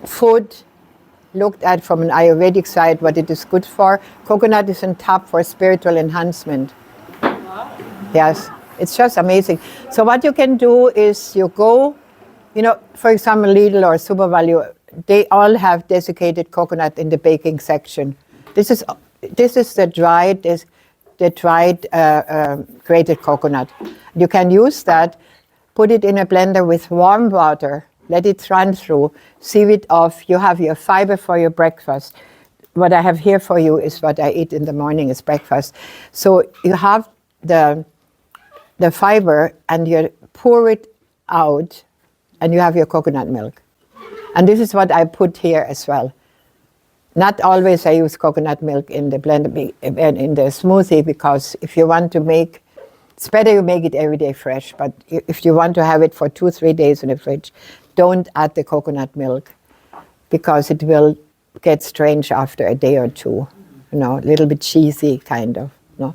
food looked at from an Ayurvedic side, what it is good for, coconut is on top for spiritual enhancement. Yes, it's just amazing. So what you can do is you go, for example, Lidl or SuperValu, they all have desiccated coconut in the baking section. This is the dried grated coconut. You can use that, put it in a blender with warm water, let it run through, sieve it off. You have your fiber for your breakfast. What I have here for you is what I eat in the morning as breakfast. So you have the fiber and you pour it out and you have your coconut milk. And this is what I put here as well. Not always I use coconut milk in the blender, in the smoothie, because if you want to make, it's better you make it every day fresh, but if you want to have it for 2-3 days in the fridge, don't add the coconut milk because it will get strange after a day or two, you know, a little bit cheesy kind of, you know.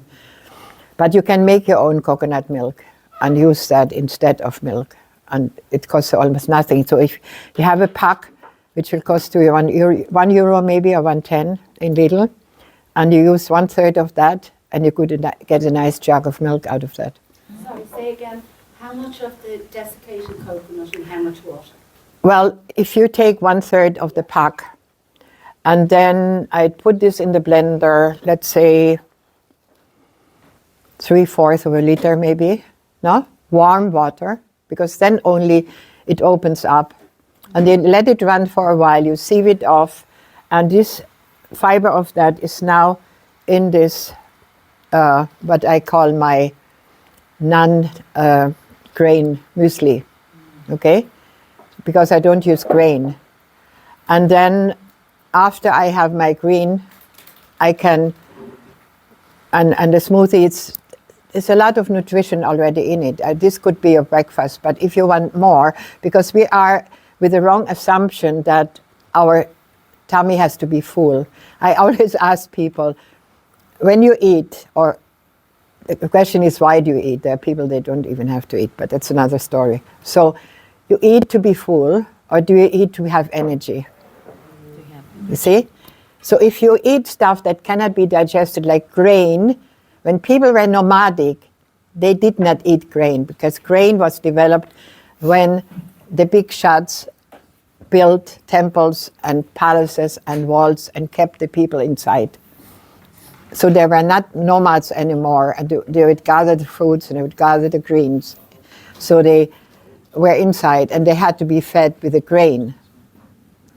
But you can make your own coconut milk and use that instead of milk, and it costs almost nothing. So if you have a pack, which will cost you €1 maybe, or 1.10 in Lidl, and you use 1/3 of that, and you could get a nice jug of milk out of that. Sorry, say again, how much of the desiccated coconut and how much water? Well, if you take 1/3 of the pack, and then I put this in the blender, let's say 3/4 of a liter maybe, no? Warm water, because then only it opens up. And then let it run for a while, you sieve it off, and this fiber of that is now in this, what I call my non-grain muesli, okay? Because I don't use grain. And then after I have my green, I can, and the smoothie, it's a lot of nutrition already in it. This could be your breakfast, but if you want more, because we are with the wrong assumption that our tummy has to be full. I always ask people, when you eat, or the question is, why do you eat? There are people that don't even have to eat, but that's another story. So you eat to be full, or do you eat to have energy? You see? So if you eat stuff that cannot be digested, like grain, when people were nomadic, they did not eat grain, because grain was developed when the big shots built temples and palaces and walls and kept the people inside. So they were not nomads anymore, and they would gather the fruits and they would gather the greens. So they were inside, and they had to be fed with the grain.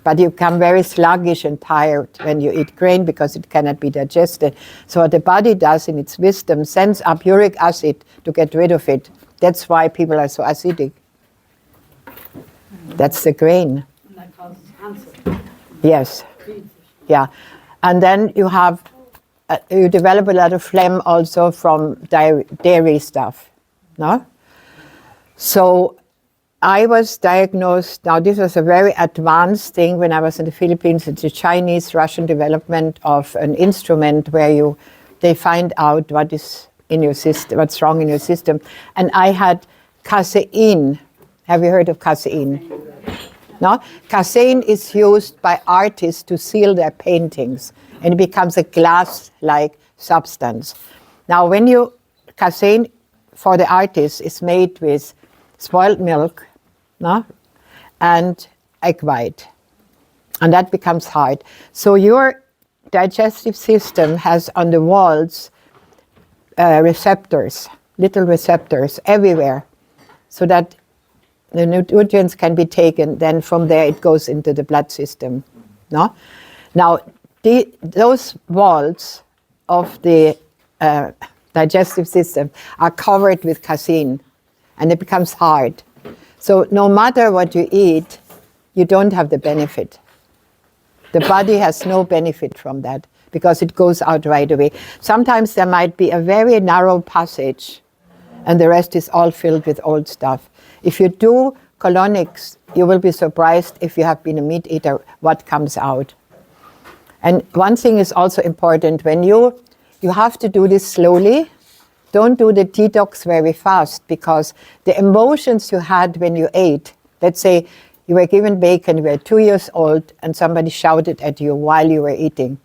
But you become very sluggish and tired when you eat grain because it cannot be digested. So what the body does in its wisdom, sends up uric acid to get rid of it. That's why people are so acidic. That's the grain. And that causes cancer. Yes. Yeah. And then you have, you develop a lot of phlegm also from dairy stuff. No? So I was diagnosed, now this was a very advanced thing when I was in the Philippines. It's a Chinese-Russian development of an instrument where they find out what is in your system, what's wrong in your system. And I had casein. Have you heard of casein? No? Casein is used by artists to seal their paintings, and it becomes a glass-like substance. Now, casein for the artist is made with spoiled milk, no? And egg white, and that becomes hard. So your digestive system has on the walls receptors, little receptors everywhere, so that the nutrients can be taken, then from there it goes into the blood system. No? Now, those walls of the digestive system are covered with casein, and it becomes hard. So no matter what you eat, you don't have the benefit. The body has no benefit from that because it goes out right away. Sometimes there might be a very narrow passage and the rest is all filled with old stuff. If you do colonics, you will be surprised if you have been a meat eater, what comes out. And one thing is also important, when you have to do this slowly. Don't do the detox very fast, because the emotions you had when you ate, let's say you were given bacon, you were 2 years old, and somebody shouted at you while you were eating.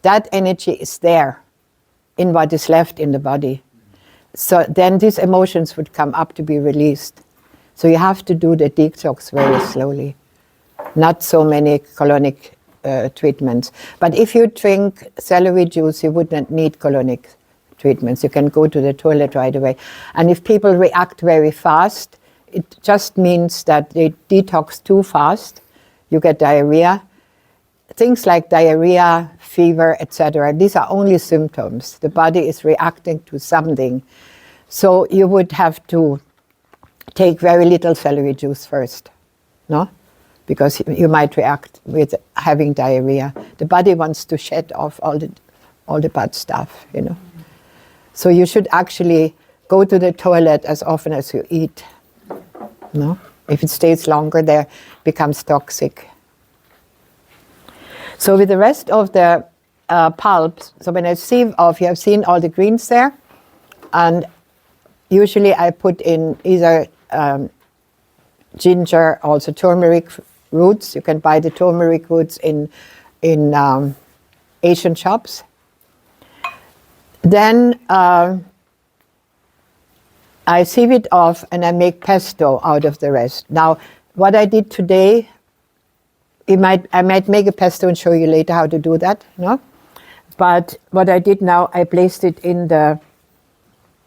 That energy is there in what is left in the body. So then these emotions would come up to be released. So you have to do the detox very slowly. Not so many colonic treatments. But if you drink celery juice, you would not need colonic treatments. You can go to the toilet right away. And if people react very fast, it just means that they detox too fast. You get diarrhea. Things like diarrhea, fever, etc. These are only symptoms. The body is reacting to something. So you would have to take very little celery juice first, no? Because you might react with having diarrhea. The body wants to shed off all the bad stuff, you know. So you should actually go to the toilet as often as you eat, no? If it stays longer there, it becomes toxic. So with the rest of the pulps, so when I sieve off, you have seen all the greens there, and usually I put in either ginger, also turmeric roots. You can buy the turmeric roots in Asian shops. Then I sieve it off and I make pesto out of the rest. Now, what I did today, I might make a pesto and show you later how to do that, no? But what I did now, I placed it in the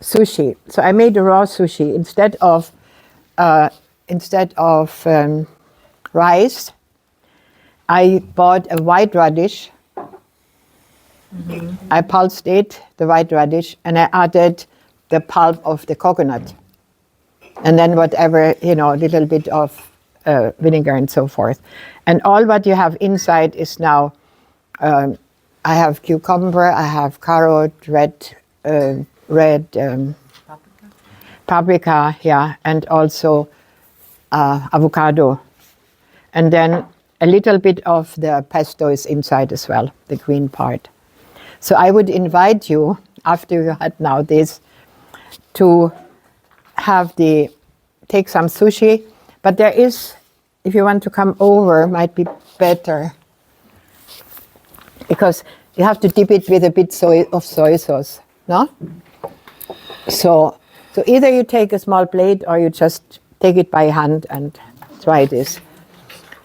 sushi. So I made a raw sushi instead of rice. I bought a white radish. I pulsed it, the white radish, and I added the pulp of the coconut, and then whatever, you know, a little bit of vinegar and so forth. And all what you have inside is now, I have cucumber, I have carrot, red paprika, yeah, and also avocado. And then a little bit of the pesto is inside as well, the green part. So I would invite you, after you had now this, to take some sushi. But there is, if you want to come over, might be better, because you have to dip it with a bit of soy sauce, no? So either you take a small plate or you just take it by hand and try this.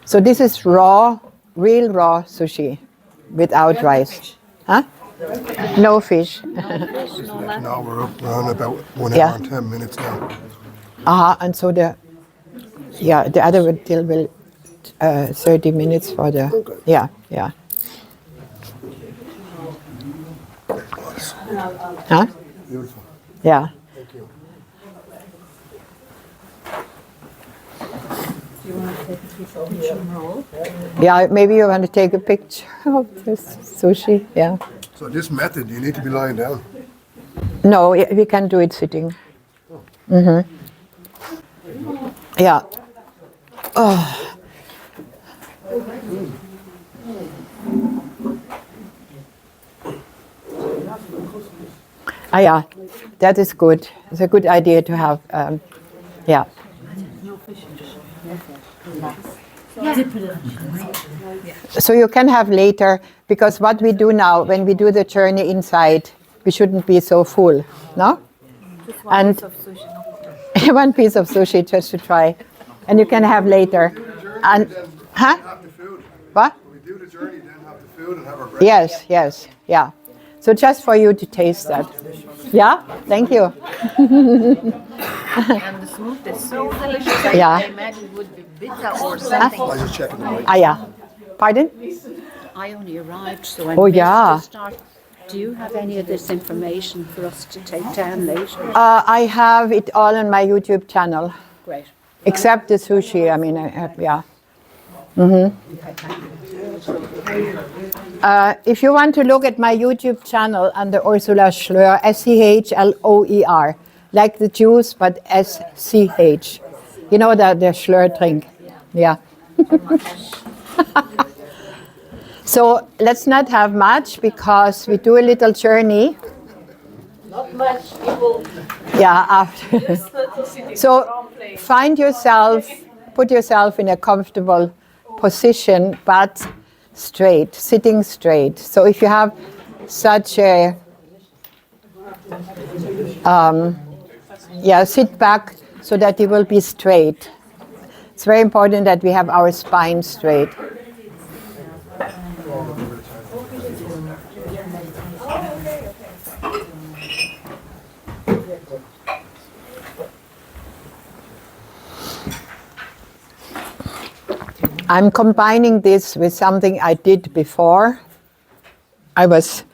So this is raw, real raw sushi without rice. Huh? No fish. Now we're on about 1 Yeah. hour and 10 minutes now. And so the other will 30 minutes for the, yeah. Huh? Beautiful. Yeah. Thank you. Do you want to take a picture and roll? Yeah, maybe you want to take a picture of this sushi, yeah. So this method, you need to be lying down. No, we can do it sitting. Mm-hmm. Yeah. Oh. Yeah, that is good. It's a good idea to have, yeah. So you can have later, because what we do now, when we do the journey inside, we shouldn't be so full, no? And one piece of sushi just to try, and you can have later. And huh? Have the food. What? We do the journey, then have the food and have our breakfast. Yes, yeah. So just for you to taste that. Yeah, thank you. And the smoothie is so delicious. Yeah. I imagine it would be bitter or something. I just checking the mic. Yeah. Pardon? I only arrived, so I Oh, missed yeah. the start. Do you have any of this information for us to take down later? I have it all on my YouTube channel, Great. except the sushi. I mean, yeah. If you want to look at my YouTube channel under Ursula Schloer, Schloer, like the juice, but SCH. You know the Schloer drink? Yeah. So let's not have much, because we do a little journey. Not much people. Yeah, after. So find yourself, put yourself in a comfortable position, but straight, sitting straight. So if you have such a, sit back so that you will be straight. It's very important that we have our spine straight. I'm combining this with something I did before. I was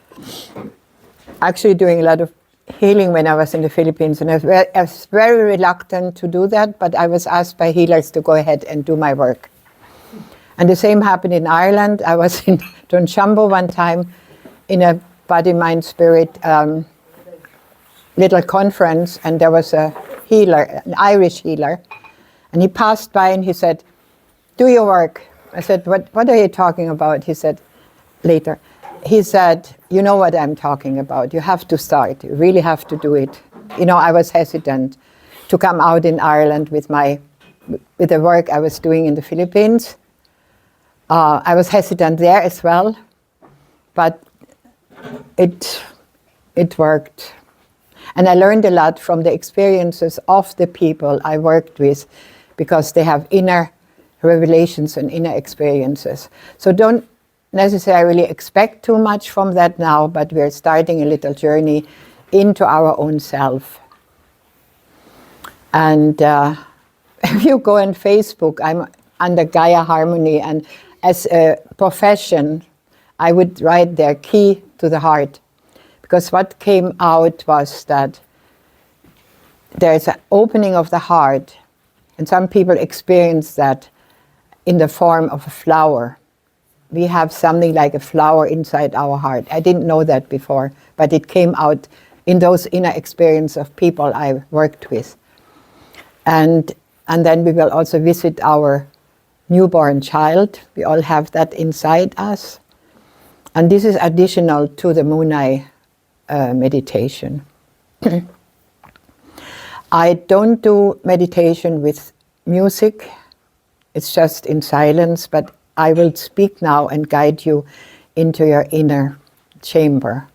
actually doing a lot of healing when I was in the Philippines, and I was very reluctant to do that, but I was asked by healers to go ahead and do my work. And the same happened in Ireland. I was in Dunchambo one time in a body, mind, spirit little conference, and there was a healer, an Irish healer, and he passed by and he said, "Do your work." I said, what are you talking about? He said, later, he said, "You know what I'm talking about. You have to start. You really have to do it." You know, I was hesitant to come out in Ireland with the work I was doing in the Philippines. I was hesitant there as well, but it worked. And I learned a lot from the experiences of the people I worked with, because they have inner revelations and inner experiences. So don't necessarily expect too much from that now, but we're starting a little journey into our own self. And if you go on Facebook, I'm under Gaia Harmony, and as a profession, I would write there, key to the heart. Because what came out was that there's an opening of the heart, and some people experience that in the form of a flower. We have something like a flower inside our heart. I didn't know that before, but it came out in those inner experiences of people I worked with. And then we will also visit our newborn child. We all have that inside us. And this is additional to the Moon Eye meditation. I don't do meditation with music. It's just in silence, but I will speak now and guide you into your inner chamber.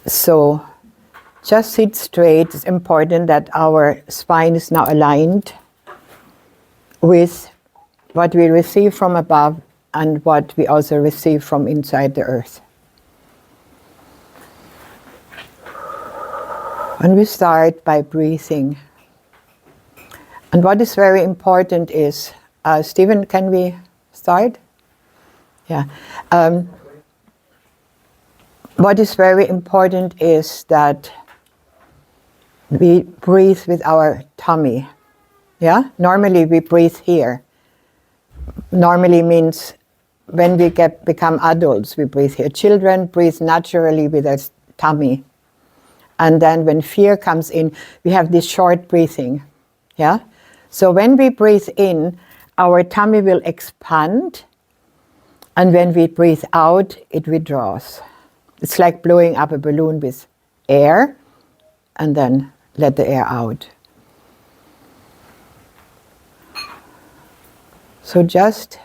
So just sit straight. It's important that our spine is now aligned with what we receive from above and what we also receive from inside the earth. And we start by breathing. And what is very important is, Stephen, can we start? Yeah. What is very important is that we breathe with our tummy. Yeah? Normally we breathe here. Normally means when we become adults, we breathe here. Children breathe naturally with their tummy. And then when fear comes in, we have this short breathing. Yeah? So when we breathe in, our tummy will expand. And when we breathe out, it withdraws. It's like blowing up a balloon with air and then let the air out. So just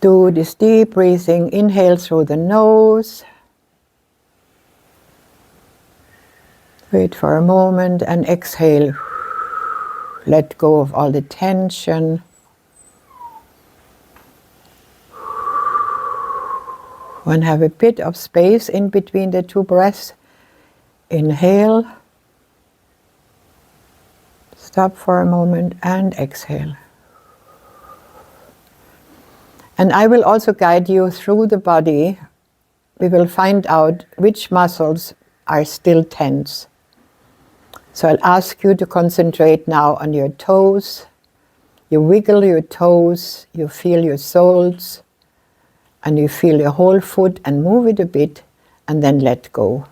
do this deep breathing. Inhale through the nose. Wait for a moment and exhale. Let go of all the tension. And have a bit of space in between the two breaths. Inhale. Stop for a moment and exhale. And I will also guide you through the body. We will find out which muscles are still tense. So I'll ask you to concentrate now on your toes. You wiggle your toes, you feel your soles, and you feel your whole foot and move it a bit and then let go.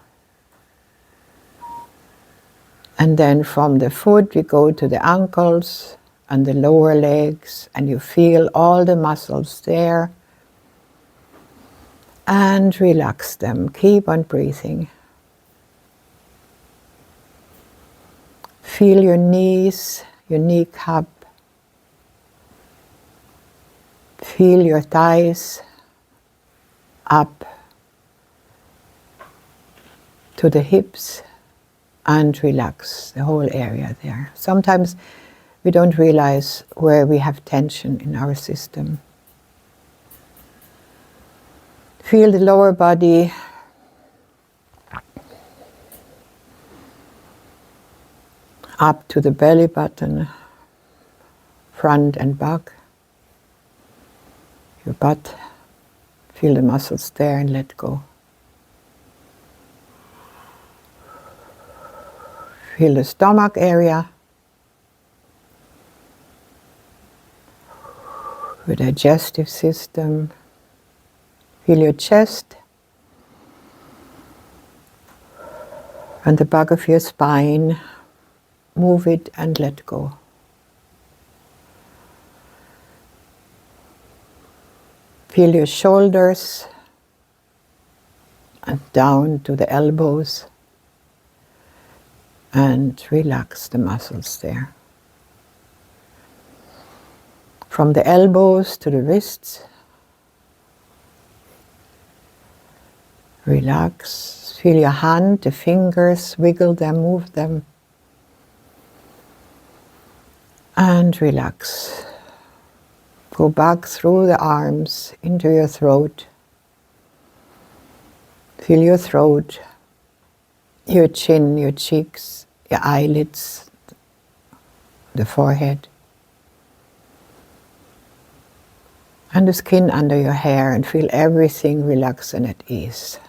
And then from the foot we go to the ankles and the lower legs, and you feel all the muscles there. And relax them. Keep on breathing. Feel your knees, your kneecap. Feel your thighs up to the hips and relax the whole area there. Sometimes we don't realize where we have tension in our system. Feel the lower body. Up to the belly button. front and back, your butt. Feel the muscles there and let go. Feel the stomach area, your digestive system. Feel your chest and the back of your spine. Move it and let go. Feel your shoulders and down to the elbows and relax the muscles there. From the elbows to the wrists, relax. Feel your hand, the fingers, wiggle them, move them, and relax. Go back through the arms into your throat. Feel your throat, your chin, your cheeks, your eyelids, the forehead, and the skin under your hair, and feel everything relax and at ease.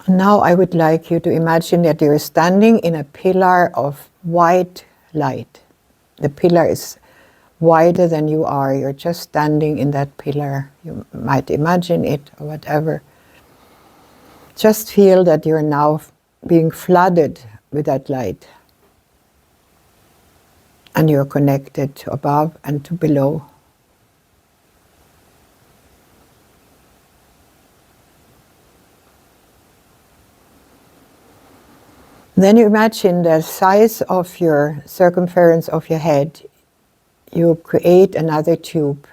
Now I would like you to imagine that you're standing in a pillar of white light. The pillar is wider than you are. You're just standing in that pillar. You might imagine it or whatever. Just feel that you're now being flooded with that light. And you're connected to above and to below. Then you imagine the size of your circumference of your head. You create another tube.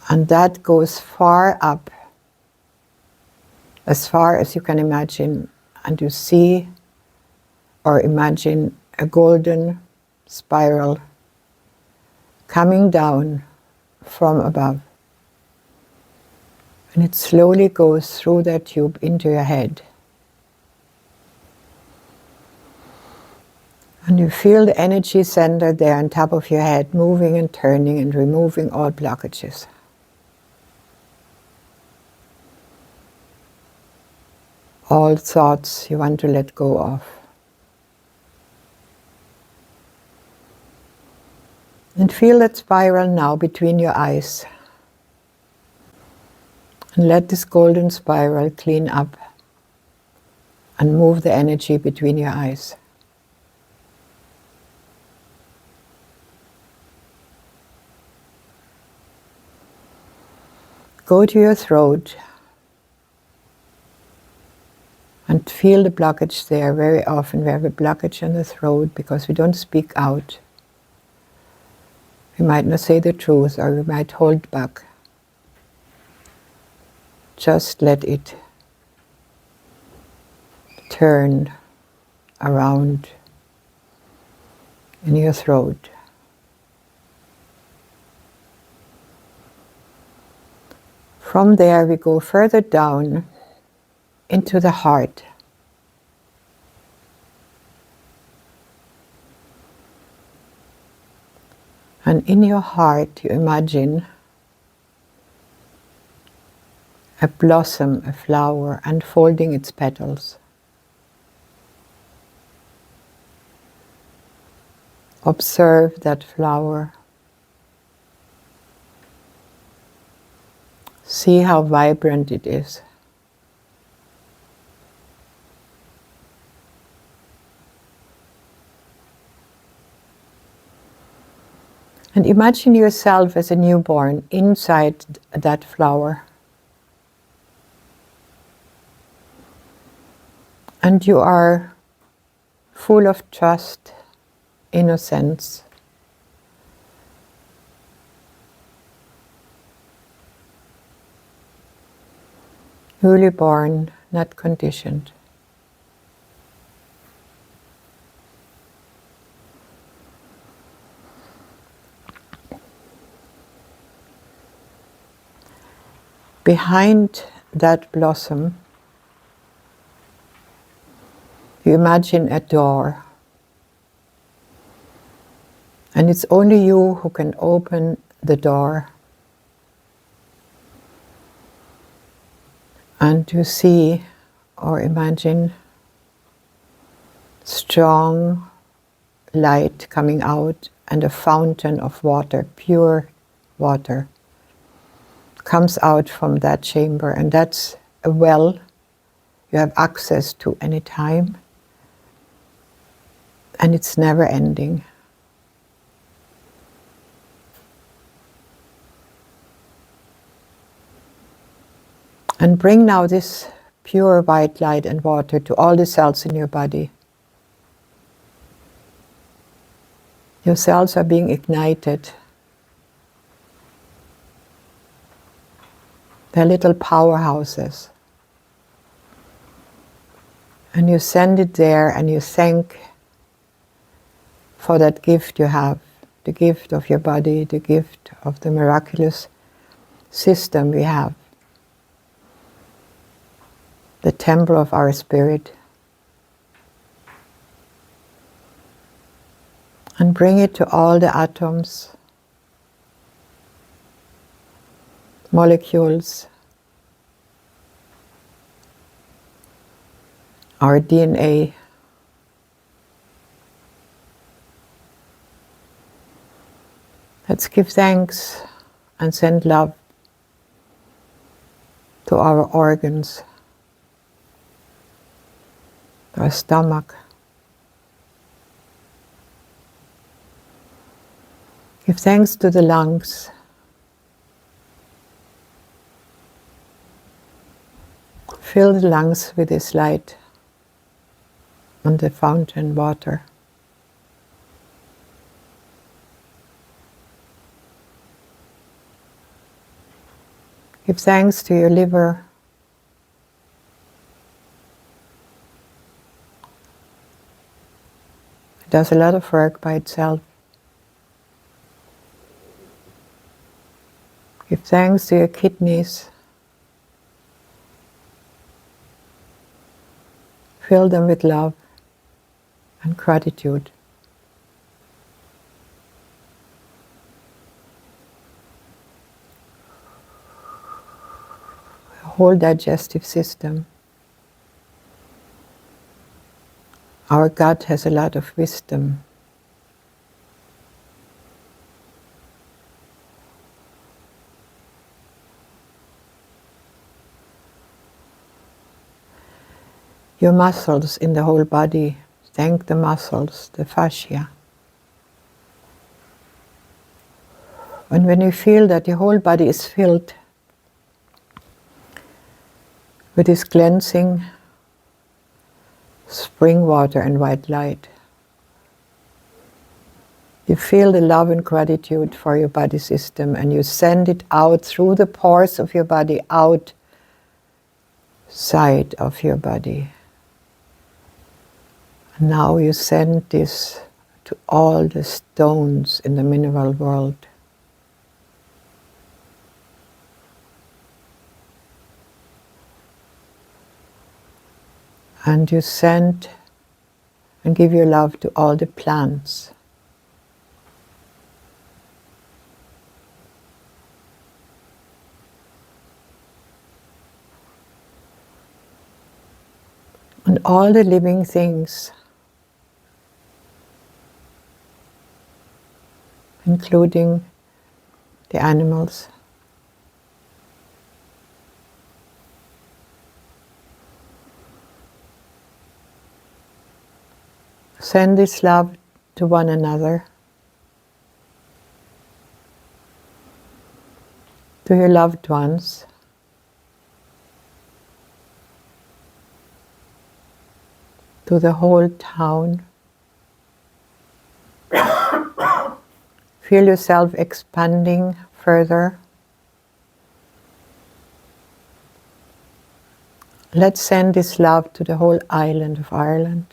And that goes far up, as far as you can imagine. And you see or imagine a golden spiral coming down from above. And it slowly goes through that tube into your head. And you feel the energy center there on top of your head, moving and turning and removing all blockages. All thoughts you want to let go of. And feel that spiral now between your eyes. And let this golden spiral clean up and move the energy between your eyes. Go to your throat and feel the blockage there. Very often we have a blockage in the throat because we don't speak out. We might not say the truth, or we might hold back. Just let it turn around in your throat. From there we go further down into the heart. And in your heart you imagine a blossom, a flower, unfolding its petals. Observe that flower. See how vibrant it is. And imagine yourself as a newborn inside that flower. And you are full of trust, innocence. Newly born, not conditioned. Behind that blossom You imagine a door. And it's only you who can open the door. And you see or imagine strong light coming out and a fountain of water, pure water, comes out from that chamber. And that's a well you have access to any time. And it's never ending. And bring now this pure white light and water to all the cells in your body. Your cells are being ignited. They're little powerhouses. And you send it there and you thank for that gift you have, the gift of your body, the gift of the miraculous system we have. The temple of our spirit, and bring it to all the atoms, molecules, our DNA. Let's give thanks and send love to our organs, our stomach. Give thanks to the lungs. Fill the lungs with this light and the fountain water. Give thanks to your liver. It does a lot of work by itself. Give thanks to your kidneys. Fill them with love and gratitude. The whole digestive system. Our gut has a lot of wisdom. Your muscles in the whole body, thank the muscles, the fascia. And when you feel that your whole body is filled with this cleansing spring water and white light, you feel the love and gratitude for your body system, and you send it out through the pores of your body, outside of your body. And now you send this to all the stones in the mineral world. And you send and give your love to all the plants. And all the living things, including the animals. Send this love to one another, to your loved ones, to the whole town. Feel yourself expanding further. Let's send this love to the whole island of Ireland.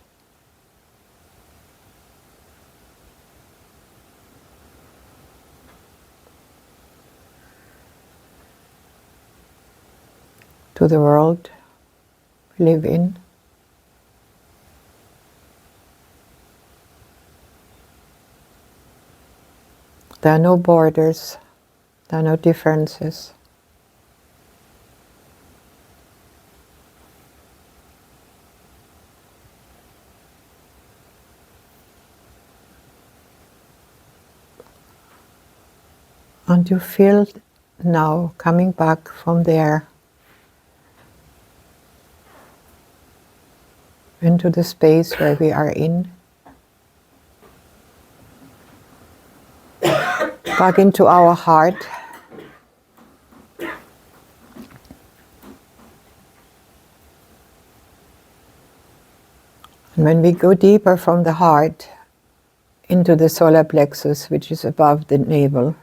To the world we live in. There are no borders, there are no differences. And you feel now coming back from there into the space where we are in, back into our heart. And when we go deeper from the heart into the solar plexus, which is above the navel,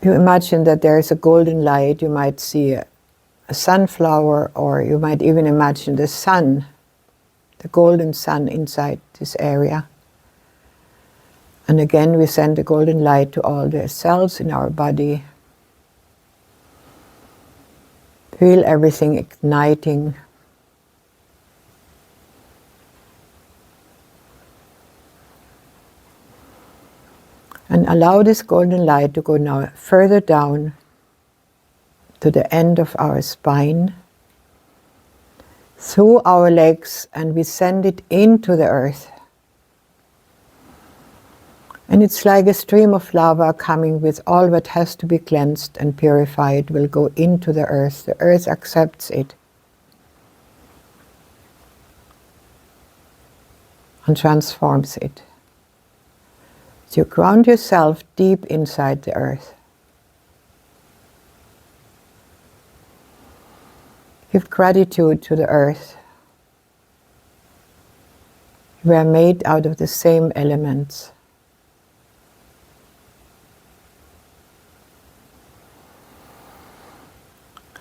you imagine that there is a golden light. You might see a sunflower, or you might even imagine the sun, the golden sun inside this area. And again, we send the golden light to all the cells in our body. Feel everything igniting. And allow this golden light to go now further down to the end of our spine, through our legs, and we send it into the earth. And it's like a stream of lava coming with all what has to be cleansed and purified will go into the earth. The earth accepts it and transforms it. So you ground yourself deep inside the earth. Give gratitude to the earth. We are made out of the same elements.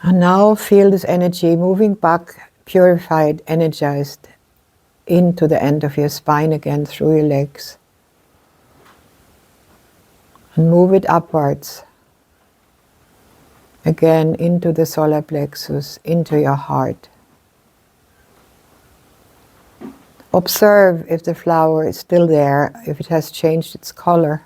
And now feel this energy moving back, purified, energized, into the end of your spine again, through your legs. And move it upwards, again into the solar plexus, into your heart. Observe if the flower is still there, if it has changed its color.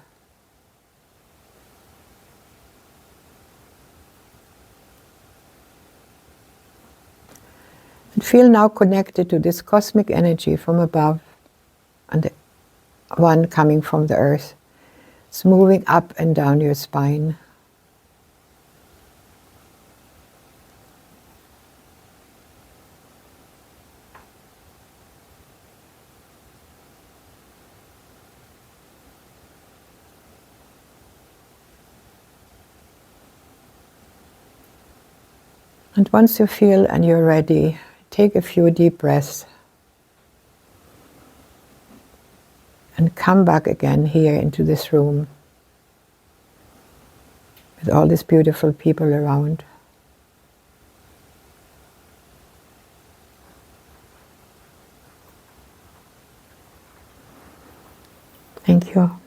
And feel now connected to this cosmic energy from above and the one coming from the earth. It's moving up and down your spine. And once you feel and you're ready, take a few deep breaths and come back again here into this room with all these beautiful people around. Thank you.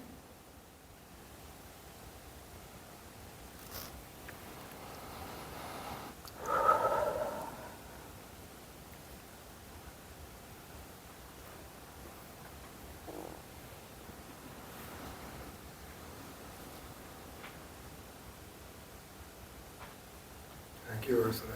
Thank you, Ursula.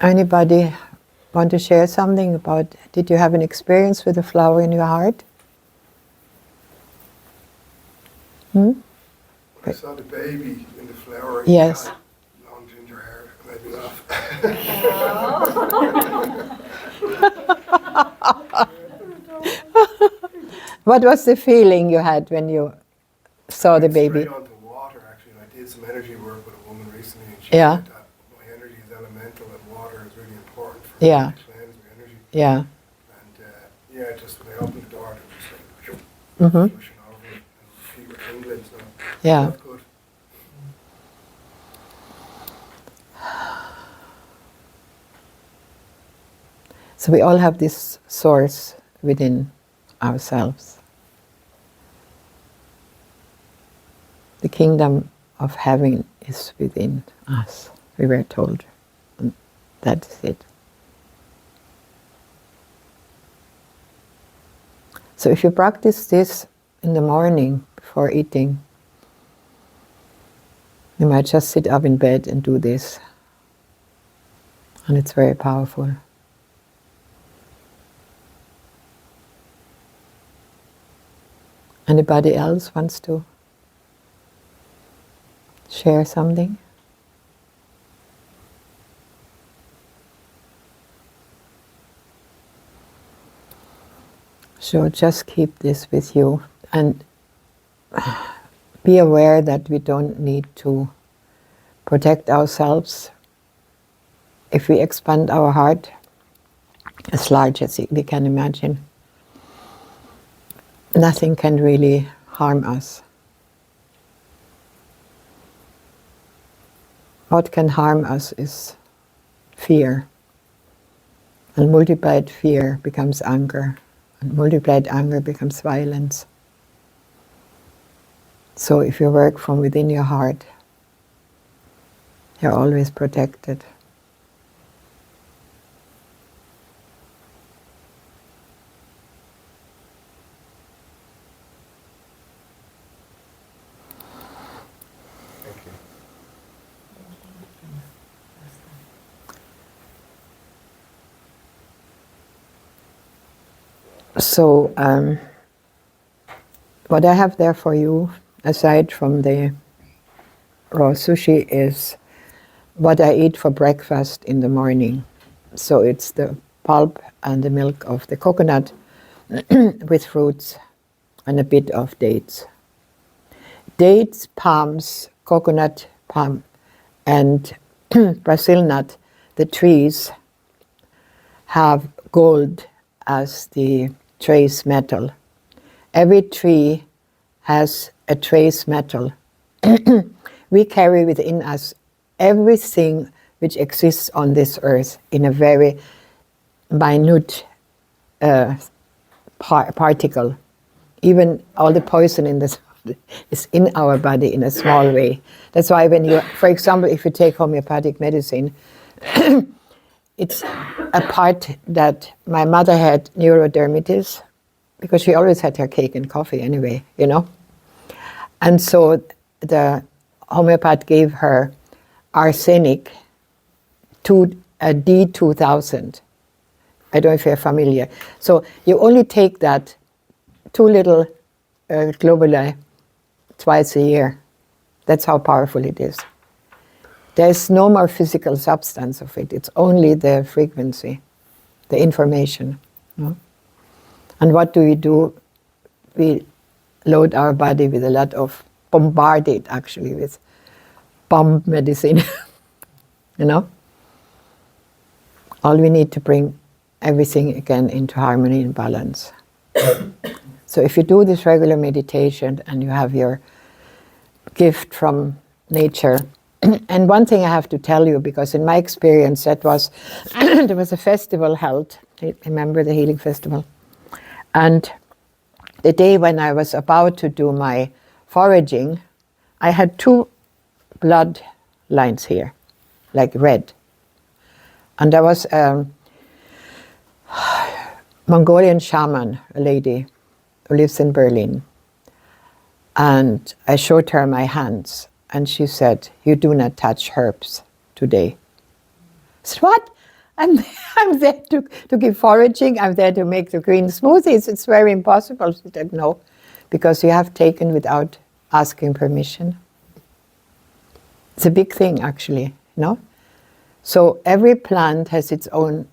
Anybody want to share something about, did you have an experience with a flower in your heart? When I saw the baby in the flower, Yes. it had long ginger hair, it made me laugh. What was the feeling you had when you saw the baby? Straight onto water, actually. And I did some energy work with a woman recently, and she Yeah. said that my energy is elemental and water is really important for Yeah. me to cleanse my energy. Yeah. And yeah, just when I opened the door, it was just like Mhm. pushing over it, and feet were tingling, so Yeah. that's good. So we all have this source within ourselves. The kingdom of heaven is within us. we were told. And that's it. So if you practice this in the morning before eating, you might just sit up in bed and do this. And it's very powerful. Anybody else wants to share something? So just keep this with you and be aware that we don't need to protect ourselves. If we expand our heart as large as we can imagine, nothing can really harm us. What can harm us is fear. And multiplied fear becomes anger. And multiplied anger becomes violence. So if you work from within your heart, you're always protected. So, what I have there for you, aside from the raw sushi, is what I eat for breakfast in the morning. So it's the pulp and the milk of the coconut with fruits and a bit of dates. Dates, palms, coconut, palm, and Brazil nut, the trees have gold as the trace metal. Every tree has a trace metal. We carry within us everything which exists on this earth in a very minute particle. Even all the poison in this is in our body in a small way. That's why when you, for example, if you take homeopathic medicine, it's a part that my mother had neurodermitis, because she always had her cake and coffee anyway, you know. And so the homeopath gave her arsenic, D2000. I don't know if you're familiar. So you only take that 2 little globuli twice a year. That's how powerful it is. There's no more physical substance of it. It's only the frequency, the information. No? And what do? We load our body with a lot of, bombard it actually with bomb medicine. You know? All we need to bring everything again into harmony and balance. So if you do this regular meditation and you have your gift from nature, and one thing I have to tell you, because in my experience that was, there was a festival held, remember the Healing Festival? And the day when I was about to do my foraging, I had 2 blood lines here, like red. And there was a Mongolian shaman, a lady who lives in Berlin. And I showed her my hands. And she said, "You do not touch herbs today." I said, "What? I'm there to give foraging. I'm there to make the green smoothies. It's very impossible." She said, "No, because you have taken without asking permission." It's a big thing, actually, no? So every plant has its own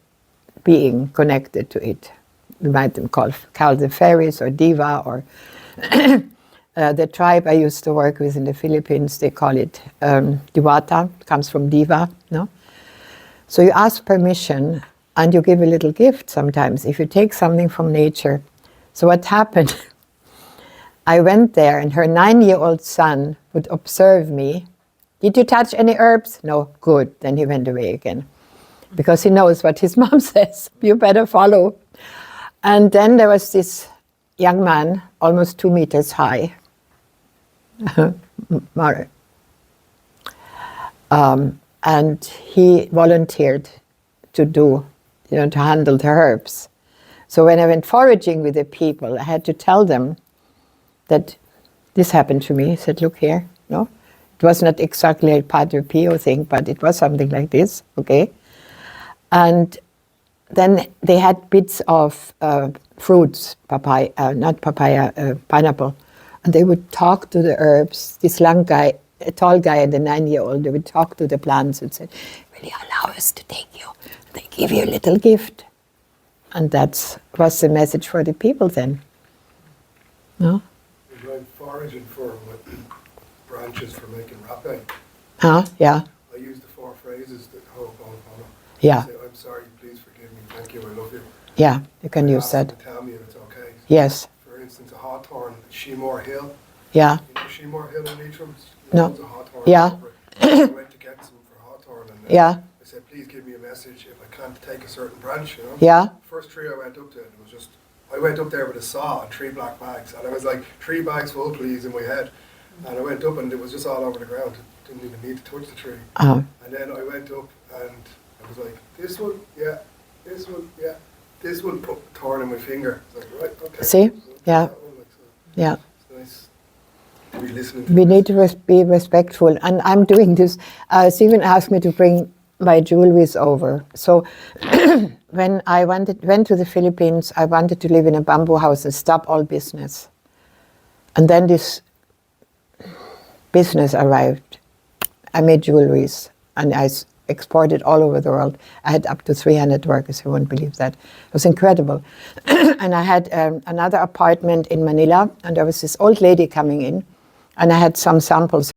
being connected to it. We might call the fairies or diva or the tribe I used to work with in the Philippines, they call it diwata, comes from diva, no? So you ask permission and you give a little gift sometimes if you take something from nature. So what happened, I went there and her 9-year-old son would observe me. "Did you touch any herbs?" "No." "Good." Then he went away again. Because he knows what his mom says. You better follow. And then there was this young man, almost 2 meters high, and he volunteered to do, to handle the herbs. So when I went foraging with the people, I had to tell them that this happened to me. I said, look here, no? It was not exactly a Padre Pio thing, but it was something like this, okay? And then they had bits of fruits, pineapple, and they would talk to the herbs. This young guy, a tall guy and a 9-year-old, they would talk to the plants and said, will you allow us to take you? They give you a little gift. And that was the message for the people then. No? We went foraging for branches for making rapé. Yeah. I used the 4 phrases that Ho'oponopono. Yeah. Say, I'm sorry, please forgive me, thank you, I love you. Yeah, you can use Ask them that. to tell me if it's okay. Yes. For instance, a hawthorn, Sheemore Hill. Yeah. You know Sheemore Hill in Leitrim? No. There's a hawthorn Yeah. over it. I went to get some for hawthorn and Yeah. I said, please give me a message if I can't take a certain branch, you know? Yeah. First tree I went up to, it was just, I went up there with a saw and 3 black bags, and I was like, 3 bags full, please, in my head. And I went up, and it was just all over the ground. Didn't even need to touch the tree. Uh-huh. And then I went up, and I was like, this one, yeah, this one, yeah, this one. Put a thorn in my finger. I was like, right, okay. See? So Yeah. that one, like, so Yeah. it's nice to be listening to We this. need to be respectful. And I'm doing this. Stephen asked me to bring my jewelries over. So when I went to the Philippines, I wanted to live in a bamboo house and stop all business. And then this business arrived. I made jewelries and I exported all over the world. I had up to 300 workers, you won't believe that. It was incredible. And I had another apartment in Manila, and there was this old lady coming in, and I had some samples